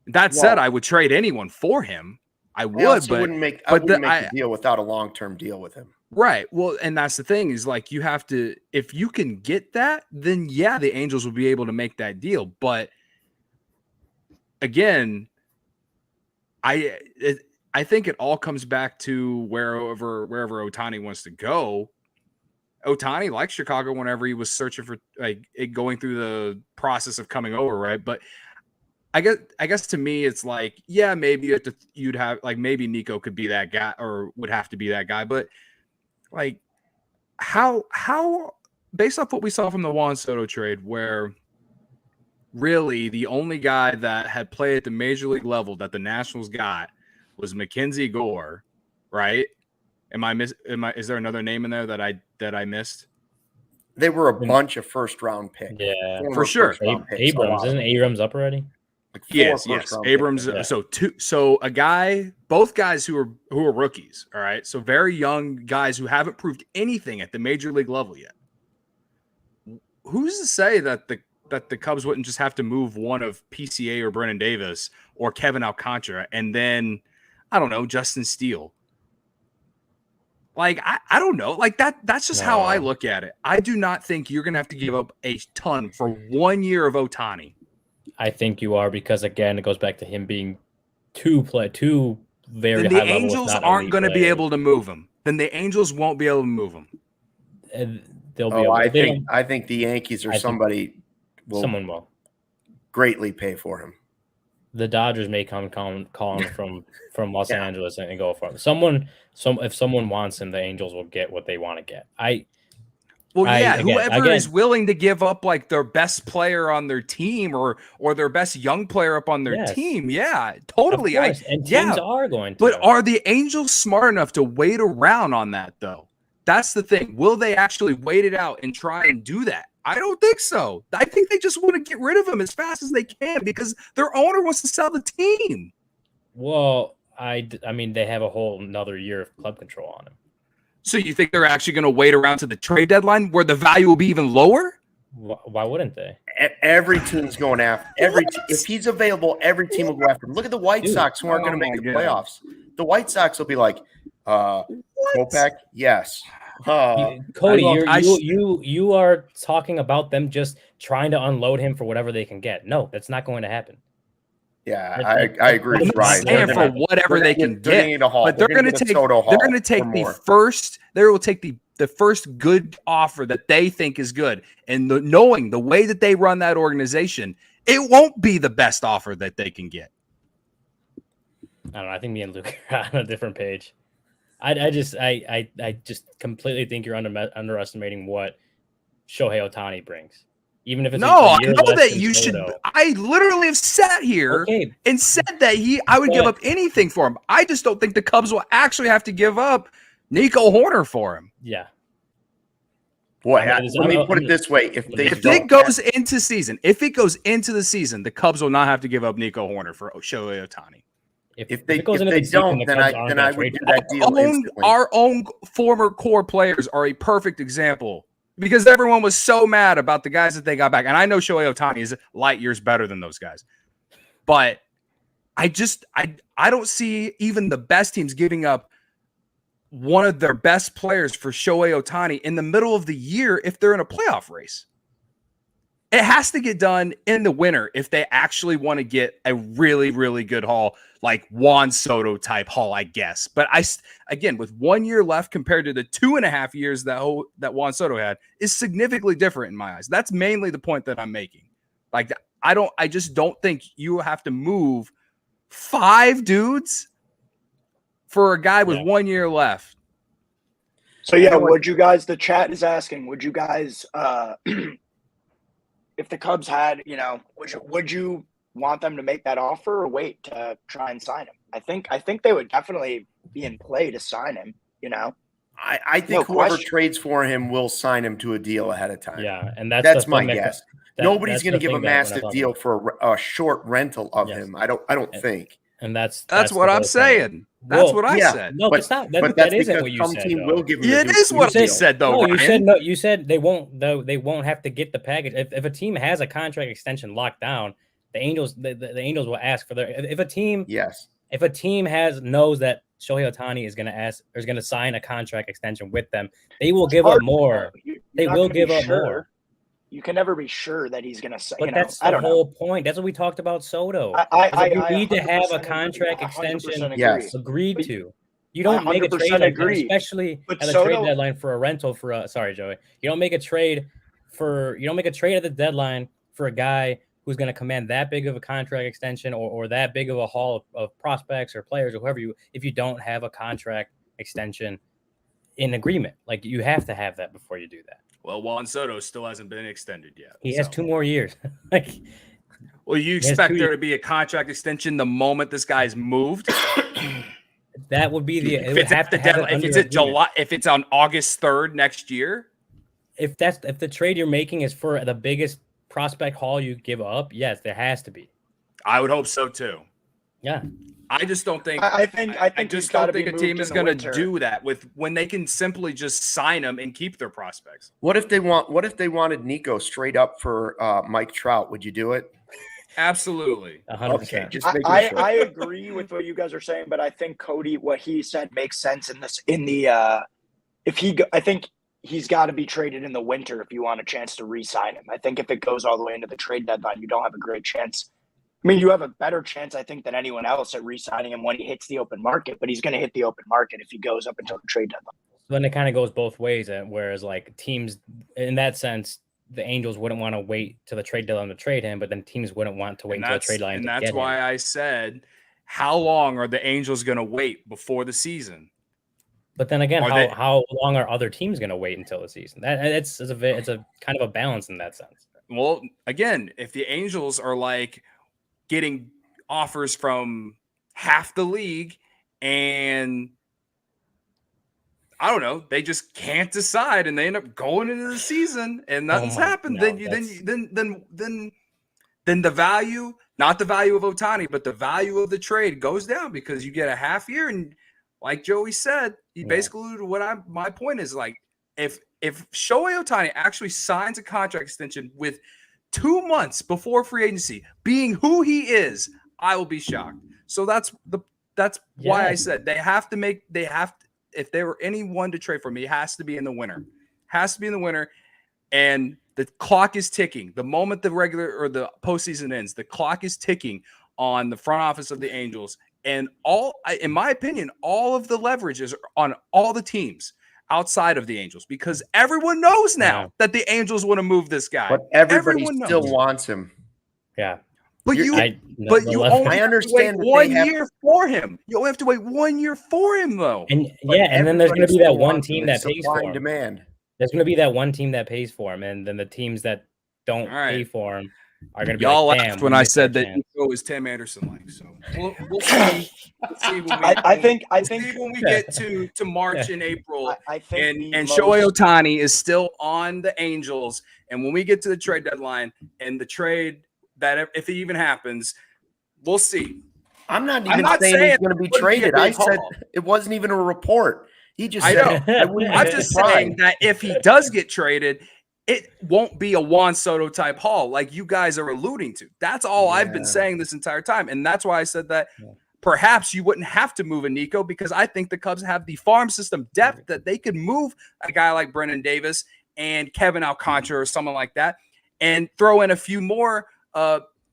That said, I would trade anyone for him. I would, but I wouldn't make the deal without a long-term deal with him. Right. Well, and that's the thing is like you have to, if you can get that, then yeah, the Angels will be able to make that deal. But again, I think it all comes back to wherever Ohtani wants to go. Ohtani likes Chicago whenever he was searching for going through the process of coming over, right? But I guess to me, it's like, yeah, maybe you'd have like maybe Nico could be that guy or would have to be that guy, but like how based off what we saw from the Juan Soto trade, where really the only guy that had played at the major league level that the Nationals got was Mackenzie Gore, right? Is there another name in there that I missed? They were a bunch of first round picks. Yeah, for sure. Abrams, isn't Abrams up already? Like yes. Abrams. Yeah. So a guy, both guys who are rookies. All right. So very young guys who haven't proved anything at the major league level yet. Who's to say that the Cubs wouldn't just have to move one of PCA or Brennan Davis or Kevin Alcantara and then, I don't know, Justin Steele. Like, I don't know. Like that's just how I look at it. I do not think you're going to have to give up a ton for 1 year of Ohtani. I think you are, because again, it goes back to him being two very then high the Angels aren't going to be able to move him. Then the Angels won't be able to move him. And they'll be. I think the Yankees or someone will greatly pay for him. The Dodgers may call him from Los Angeles and go for him. If someone wants him, the Angels will get what they want to get. Whoever is willing to give up like their best player on their team or their best young player up on their team. Yeah, totally. Teams are going to. But are the Angels smart enough to wait around on that though? That's the thing. Will they actually wait it out and try and do that? I don't think so. I think they just want to get rid of him as fast as they can because their owner wants to sell the team. Well, I mean, they have a whole another year of club control on him. So you think they're actually going to wait around to the trade deadline where the value will be even lower? Why wouldn't they? Every team's going after if he's available, every team will go after him. Look at the White Sox who aren't going to make the playoffs. The White Sox will be like, Kopech, yes. Cody, you are talking about them just trying to unload him for whatever they can get. No, that's not going to happen. Yeah, I agree with Ryan. And for whatever they can get, but they're going to take the first good offer that they think is good, and knowing the way that they run that organization, it won't be the best offer that they can get. I don't know. I think me and Luke are on a different page. I just completely think you're underestimating what Shohei Ohtani brings. Even if it's I know that you should. I literally have sat here and said that I would give up anything for him. I just don't think the Cubs will actually have to give up Nico Hoerner for him. Yeah. Boy, let me put it this way: if it goes into the season, the Cubs will not have to give up Nico Hoerner for Shohei Ohtani. If they don't, then I would do that deal instantly. Our own former core players are a perfect example because everyone was so mad about the guys that they got back. And I know Shohei Ohtani is light years better than those guys. But I don't see even the best teams giving up one of their best players for Shohei Ohtani in the middle of the year if they're in a playoff race. It has to get done in the winter if they actually want to get a really, really good haul, like Juan Soto type haul, I guess. But again, with 1 year left compared to the 2.5 years that Juan Soto had, is significantly different in my eyes. That's mainly the point that I'm making. Like, I just don't think you have to move 5 dudes for a guy with 1 year left. So yeah, would you guys? The chat is asking, would you guys? If the Cubs had, would you want them to make that offer or wait to try and sign him? I think they would definitely be in play to sign him. I think whoever trades for him will sign him to a deal ahead of time. Yeah, and that's my guess. Nobody's going to give a massive deal for a short rental of him. I don't think. And that's what I'm saying. That's what I said. No, it's not. That isn't what you said. Team will give him it is what you said, though. No, you said no. You said they won't. Though they won't have to get the package. If a team has a contract extension locked down, the Angels will ask for their. If a team knows that Shohei Ohtani is going to sign a contract extension with them, they will give up more. They will give up more. You can never be sure that he's going to say. But that's the whole point. That's what we talked about Soto. You need to have a contract extension agreed to. You don't make a trade like that, especially at the trade deadline for a rental for a. Sorry, Joey. You don't make a trade at the deadline for a guy who's going to command that big of a contract extension or that big of a haul of prospects or players or whoever if you don't have a contract extension in agreement. Like, you have to have that before you do that. Well, Juan Soto still hasn't been extended yet. He has 2 more years. Well, you expect there to be a contract extension the moment this guy's moved? That would be if it's on August 3rd next year. If the trade you're making is for the biggest prospect haul you give up, yes, there has to be. I would hope so too. Yeah. I just don't think. I just don't think a team is going to do that when they can simply just sign them and keep their prospects. What if they wanted Nico straight up for Mike Trout? Would you do it? Absolutely. 100%. Okay, just I agree with what you guys are saying, but I think Cody, what he said makes sense in this. I think he's got to be traded in the winter if you want a chance to re-sign him. I think if it goes all the way into the trade deadline, you don't have a great chance. I mean, you have a better chance, I think, than anyone else at re-signing him when he hits the open market, but he's going to hit the open market if he goes up until the trade deadline. Then it kind of goes both ways, whereas like teams, in that sense, the Angels wouldn't want to wait till the trade deadline to trade him, but then teams wouldn't want to wait until the trade line. And that's why I said, how long are the Angels going to wait before the season? But then again, how long are other teams going to wait until the season? It's a kind of a balance in that sense. Well, again, if the Angels are like getting offers from half the league and I don't know, they just can't decide and they end up going into the season and nothing's happened, then the value, not the value of Ohtani, but the value of the trade goes down because you get a half year. And like Joey said, he basically alluded to what my point is, like, if Shohei Ohtani actually signs a contract extension with 2 months before free agency, being who he is, I will be shocked. So that's why I said they have to, if there were anyone to trade for me, it has to be in the winter. And the clock is ticking. The moment the regular or the postseason ends, the clock is ticking on the front office of the Angels. And in my opinion, all of the leverage is on all the teams outside of the Angels, because everyone knows now that the Angels want to move this guy. But everybody still wants him. Yeah. But you only have to wait 1 year for him. You only have to wait 1 year for him, though. And then there's going to be that one team that pays for him. Demand. There's going to be that one team that pays for him, and then the teams that don't pay for him. are going to be y'all like, laughed damn, when we I missed said our that chance. Nico is Tim Anderson like. So we'll see. We'll see when we, I think when we get to March and April, I think and Shohei Ohtani is still on the Angels, and when we get to the trade deadline and the trade that if it even happens, we'll see. I'm not saying he's going to be traded. I said it wasn't even a report. He just said, I'm just saying that if he does get traded, it won't be a Juan Soto type haul like you guys are alluding to. That's all I've been saying this entire time. And that's why I said that perhaps you wouldn't have to move a Nico, because I think the Cubs have the farm system depth that they could move a guy like Brennan Davis and Kevin Alcantara or someone like that and throw in a few more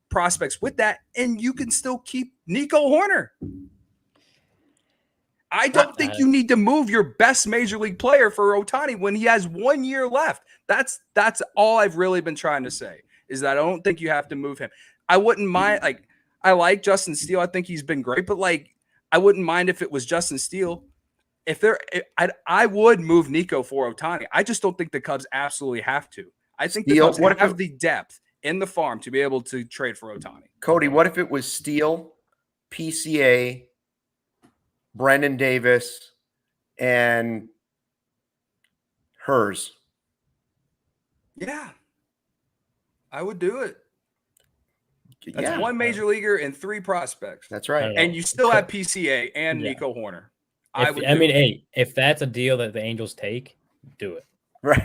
prospects with that, and you can still keep Nico Hoerner. I don't think you need to move your best major league player for Ohtani when he has 1 year left. That's all I've really been trying to say, is that I don't think you have to move him. I wouldn't mind, like, I like Justin Steele. I think he's been great, but like, I wouldn't mind if it was Justin Steele. I would move Nico for Ohtani. I just don't think the Cubs absolutely have to. I think the Cubs have the depth in the farm to be able to trade for Ohtani. Cody, what if it was Steele, PCA, Brendan Davis, and hers? Yeah, I would do it. That's one major leaguer and 3 prospects. That's right. And you still have PCA and Nico Hoerner. If that's a deal that the Angels take, do it. Right.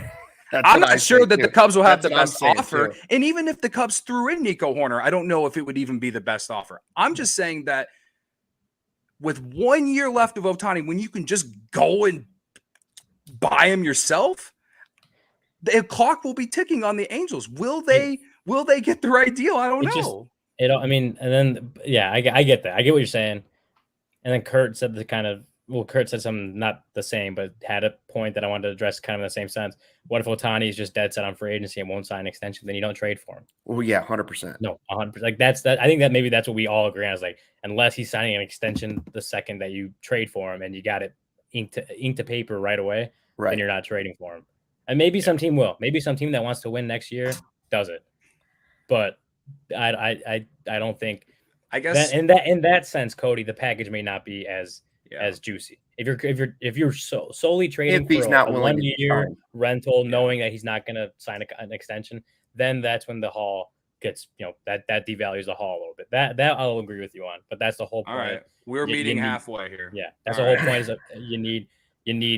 I'm not sure that the Cubs will have the best offer. And even if the Cubs threw in Nico Hoerner, I don't know if it would even be the best offer. I'm just saying that with 1 year left of Ohtani, when you can just go and buy him yourself, the clock will be ticking on the Angels. Will they get the right deal? I don't know. I get that. I get what you're saying. And then Kurt said Kurt said something not the same, but had a point that I wanted to address kind of in the same sense. What if Ohtani is just dead set on free agency and won't sign an extension? Then you don't trade for him. Well, yeah, 100%. No, 100%. Like I think that maybe that's what we all agree on. Is like, unless he's signing an extension the second that you trade for him and you got it ink to paper right away, then you're not trading for him. And maybe some team will. Maybe some team that wants to win next year does it. But I don't think. I guess that in that sense, Cody, the package may not be as juicy. If you're solely trading for a 1 year rental, knowing that he's not going to sign an extension, then that's when the haul gets, that devalues the haul a little bit. That I'll agree with you on. But that's the whole point. All right, we're meeting halfway here. Yeah, that's the whole point. Is that you need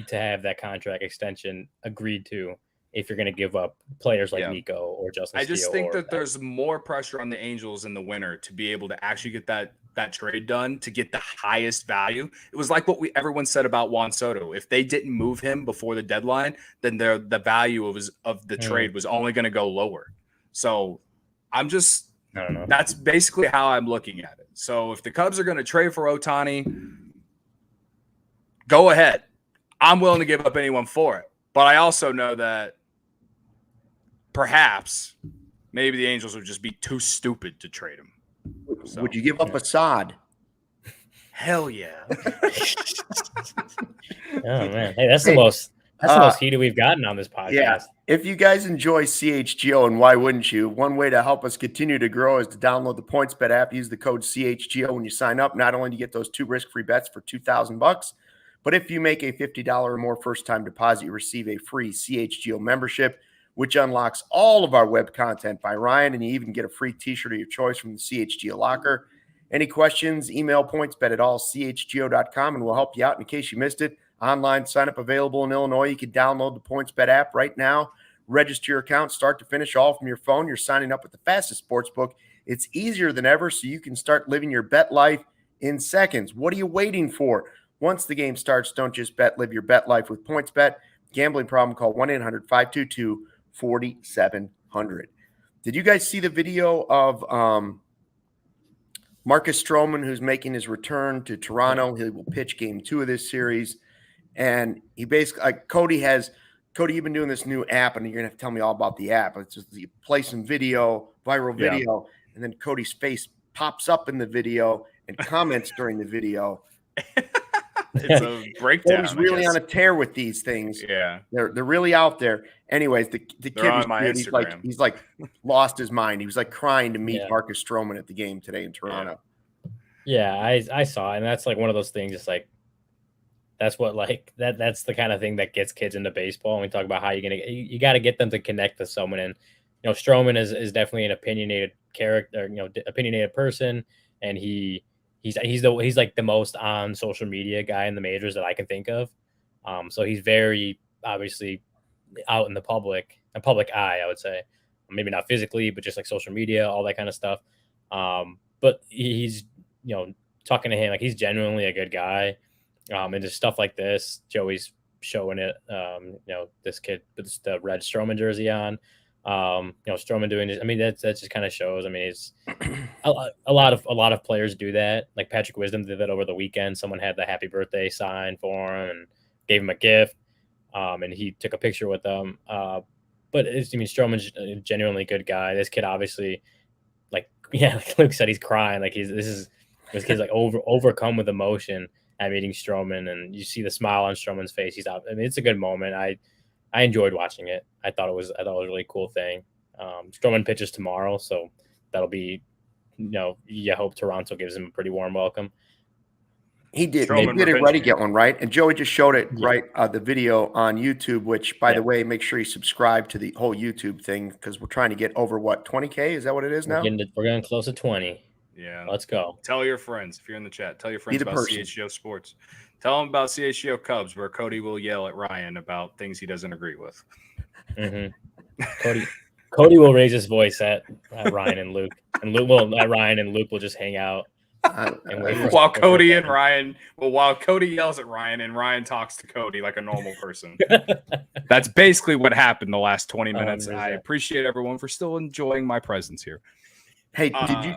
to have that contract extension agreed to if you're going to give up players like Nico or Justin Steele. I just think that there's more pressure on the Angels in the winter to be able to actually get that trade done to get the highest value. It was like what everyone said about Juan Soto. If they didn't move him before the deadline, then the value of the trade was only going to go lower. So I don't know. That's basically how I'm looking at it. So if the Cubs are going to trade for Ohtani, go ahead. I'm willing to give up anyone for it. But I also know that perhaps maybe the Angels would just be too stupid to trade him. So, would you give up Assad? Hell yeah. Oh man. Hey, that's the most heated we've gotten on this podcast. Yeah. If you guys enjoy CHGO, and why wouldn't you? One way to help us continue to grow is to download the PointsBet app. Use the code CHGO when you sign up. Not only do you get those 2 risk-free bets for $2,000, but if you make a $50 or more first-time deposit, you receive a free CHGO membership, which unlocks all of our web content by Ryan, and you even get a free t-shirt of your choice from the CHGO locker. Any questions, email pointsbet@allchgo.com, and we'll help you out. In case you missed it, online sign-up available in Illinois. You can download the PointsBet app right now, register your account, start to finish, all from your phone. You're signing up with the fastest sportsbook. It's easier than ever, so you can start living your bet life in seconds. What are you waiting for? Once the game starts, don't just bet, live your bet life with PointsBet. Gambling problem, call 1-800-522-4700. Did you guys see the video of Marcus Strowman, who's making his return to Toronto? He will pitch game 2 of this series. And he basically, Cody, you've been doing this new app, and you're going to have to tell me all about the app. It's just you play some video, viral video, and then Cody's face pops up in the video and comments during the video. it's a breakdown. He's really on a tear with these things. Yeah, they're really out there. Anyways, the kid was good. He's like lost his mind. He was like crying to meet Marcus Strowman at the game today in Toronto. Yeah, I saw it, and that's like one of those things. It's like that's what that's the kind of thing that gets kids into baseball. And we talk about how you got to get them to connect with someone, and Strowman is definitely an opinionated character, opinionated person, and he's like the most on social media guy in the majors that I can think of. So he's very obviously out in the public eye, I would say. Maybe not physically, but just like social media, all that kind of stuff. But he's talking to him like he's genuinely a good guy. And just stuff like this, Joey's showing it. This kid with the red Strowman jersey on. Strowman doing this. I mean, that just kind of shows. I mean, it's a lot of players do that. Like Patrick Wisdom did that over the weekend. Someone had the happy birthday sign for him and gave him a gift. And he took a picture with them. But Strowman's a genuinely good guy. This kid obviously, like Luke said, he's crying. Like this kid's like overcome with emotion at meeting Strowman, and you see the smile on Strowman's face. He's out. I mean, it's a good moment. I enjoyed watching it. I thought it was a really cool thing. Strowman pitches tomorrow, so that'll be, you hope Toronto gives him a pretty warm welcome. He did. They did it ready, get one, right? And Joey just showed it, right? The video on YouTube, which, by the way, make sure you subscribe to the whole YouTube thing because we're trying to get over 20K? Is that what it is now? We're getting close to 20. Yeah. Let's go. Tell your friends if you're in the chat. Tell your friends about CHGO Sports. Tell them about CHGO Cubs, where Cody will yell at Ryan about things he doesn't agree with. Mm-hmm. Cody will raise his voice at Ryan and Luke, and Ryan and Luke will just hang out. While Cody yells at Ryan and Ryan talks to Cody like a normal person. That's basically what happened the last 20 minutes. I appreciate everyone for still enjoying my presence here. Hey, did you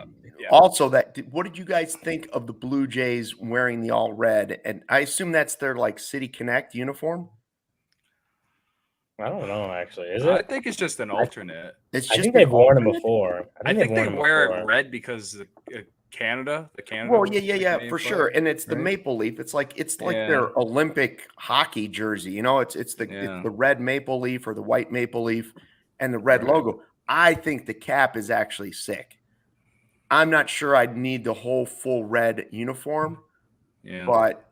also what did you guys think of the Blue Jays wearing the all red? And I assume that's their like City Connect uniform. I don't know, actually. Is it? I think it's just an alternate. I think they've worn them before. I think they wear it red because Canada. Well, yeah, for sure. And it's the maple leaf. It's like their Olympic hockey jersey. It's the red maple leaf or the white maple leaf and the red logo. I think the cap is actually sick. I'm not sure I'd need the whole full red uniform, but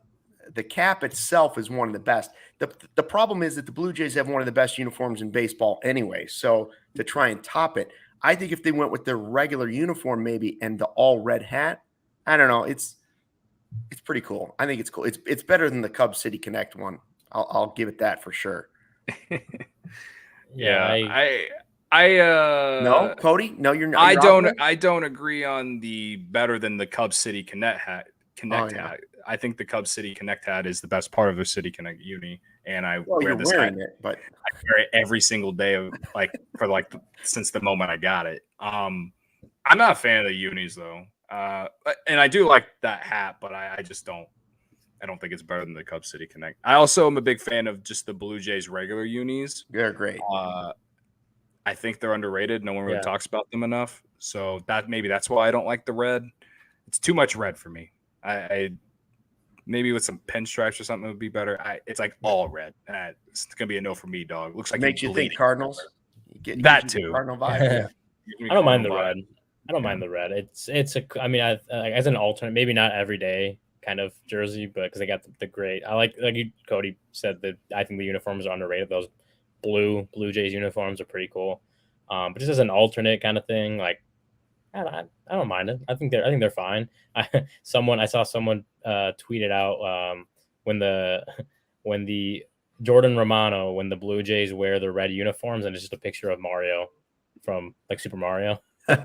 the cap itself is one of the best. The problem is that the Blue Jays have one of the best uniforms in baseball anyway. So to try and top it, I think if they went with their regular uniform maybe and the all red hat, I don't know. It's pretty cool. I think it's cool. It's better than the Cubs City Connect one. I'll give it that for sure. No, Cody. No, you're not. I don't agree on the better than the Cubs City Connect hat. Hat. I think the Cubs City Connect hat is the best part of the City Connect uni, and I wear this hat. But I wear it every single day since the moment I got it. I'm not a fan of the unis though, and I do like that hat, but I just don't. I don't think it's better than the Cubs City Connect. I also am a big fan of just the Blue Jays regular unis. They're great. I think they're underrated. No one really talks about them enough. So that's why I don't like the red. It's too much red for me. I maybe with some pinstripes or something would be better. It's like all red. It's gonna be a no for me, dog. Looks like makes you think Cardinals. That too. Cardinal vibe. I don't mind the red. I don't mind the red. It's as an alternate, maybe not every day kind of jersey, but because they got the great. I like Cody said that I think the uniforms are underrated. Those Blue Jays uniforms are pretty cool. But just as an alternate kind of thing, like I don't mind it. I think they're fine. I saw someone tweeted out when the Jordan Romano, when the Blue Jays wear the red uniforms, and it's just a picture of Mario from like Super Mario. There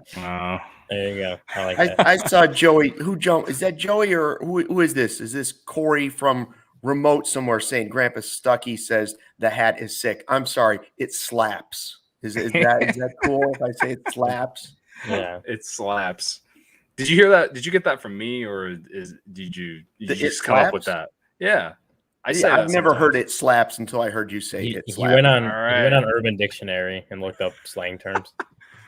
you go. I like that. I saw Joey. Is that Joey or who is this? Is this Corey from remote somewhere saying Grandpa Stuckey says the hat is sick? I'm sorry, it slaps. Is that cool if I say it slaps? Yeah, it slaps. Did you hear that? Did you get that from me, or did you just come up with that? Yeah, I've never heard it slaps until I heard you say it slaps. He went on Urban Dictionary and looked up slang terms.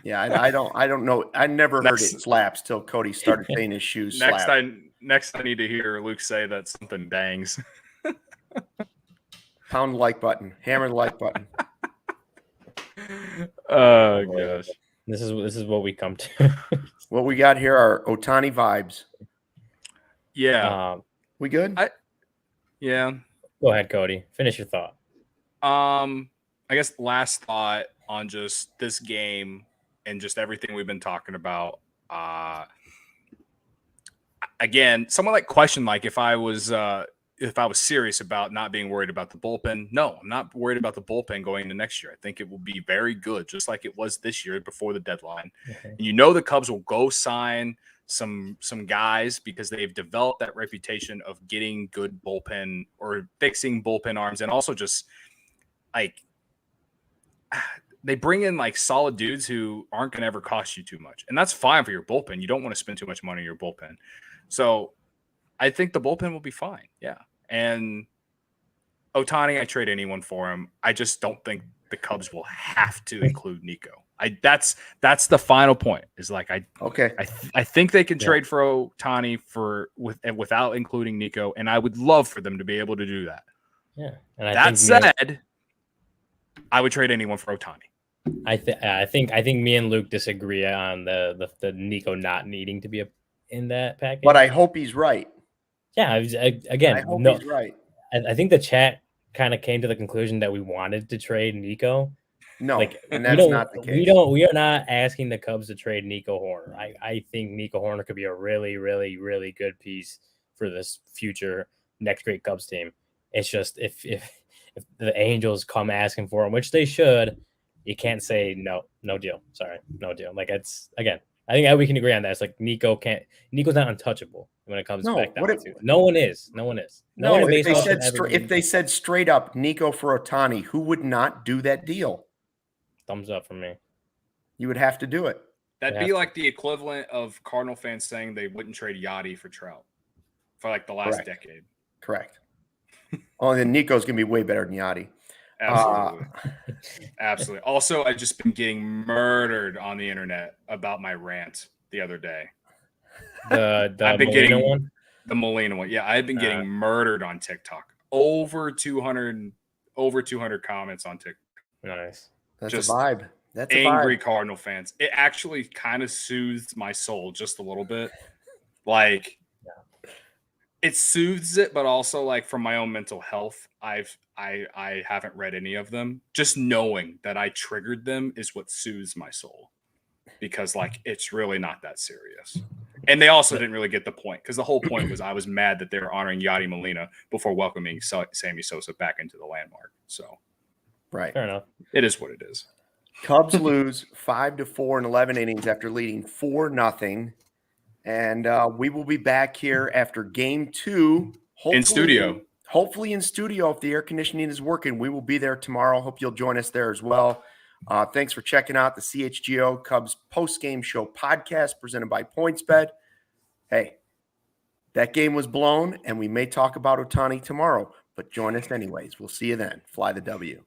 Yeah, I don't know. I never heard it slaps till Cody started saying his shoes. Next next I need to hear Luke say that something bangs. Pound the like button. Hammer the like button. Oh gosh. This is what we come to. What we got here are Ohtani vibes. Yeah. We good? Yeah. Go ahead, Cody. Finish your thought. I guess last thought on just this game and just everything we've been talking about. Again, someone like questioned like if I was serious about not being worried about the bullpen. No, I'm not worried about the bullpen going into next year. I think it will be very good, just like it was this year before the deadline. Okay. And you know the Cubs will go sign some guys because they've developed that reputation of getting good bullpen or fixing bullpen arms, and also just like they bring in like solid dudes who aren't going to ever cost you too much. And that's fine for your bullpen. You don't want to spend too much money on your bullpen. So I think the bullpen will be fine. Yeah. And Ohtani, I trade anyone for him. I just don't think the Cubs will have to include Nico. That's the final point. Is like I think they can trade for Ohtani without including Nico, and I would love for them to be able to do that. Yeah. And that said, I would trade anyone for Ohtani. I think me and Luke disagree on the Nico not needing to be in that package. But I hope he's right. Yeah, again, I hope he's right. I think the chat kind of came to the conclusion that we wanted to trade Nico. No, like, and that's not the case. We are not asking the Cubs to trade Nico Hoerner. I think Nico Hoerner could be a really, really, really good piece for this future next great Cubs team. It's just if the Angels come asking for him, which they should, you can't say no deal. Sorry, no deal. Like it's again, I think we can agree on that. It's like Nico's not untouchable when it comes back down to it. No one is. If they said straight up Nico for Ohtani, who would not do that deal? Thumbs up from me. You would have to do it. That'd be like the equivalent of Cardinal fans saying they wouldn't trade Yachty for Trout for like the last decade. Correct. Oh, then Nico's gonna be way better than Yachty. Absolutely. Absolutely. Also, I've just been getting murdered on the internet about my rant the other day. The Molina one? The Molina one. Yeah, I've been getting murdered on TikTok. Over 200 comments on TikTok. Nice. That's just a vibe. That's angry a vibe. Cardinal fans. It actually kind of soothes my soul just a little bit. Like it soothes it, but also like for my own mental health, I haven't read any of them. Just knowing that I triggered them is what soothes my soul, because like it's really not that serious. And they also didn't really get the point, because the whole point was I was mad that they were honoring Yachty Molina before welcoming Sammy Sosa back into the landmark. So, right, fair enough. It is what it is. Cubs lose 5-4 in 11 innings after leading 4-0. And we will be back here after game 2. In studio. Hopefully in studio. If the air conditioning is working, we will be there tomorrow. Hope you'll join us there as well. Thanks for checking out the CHGO Cubs Postgame Show podcast presented by PointsBet. Hey, that game was blown, and we may talk about Ohtani tomorrow, but join us anyways. We'll see you then. Fly the W.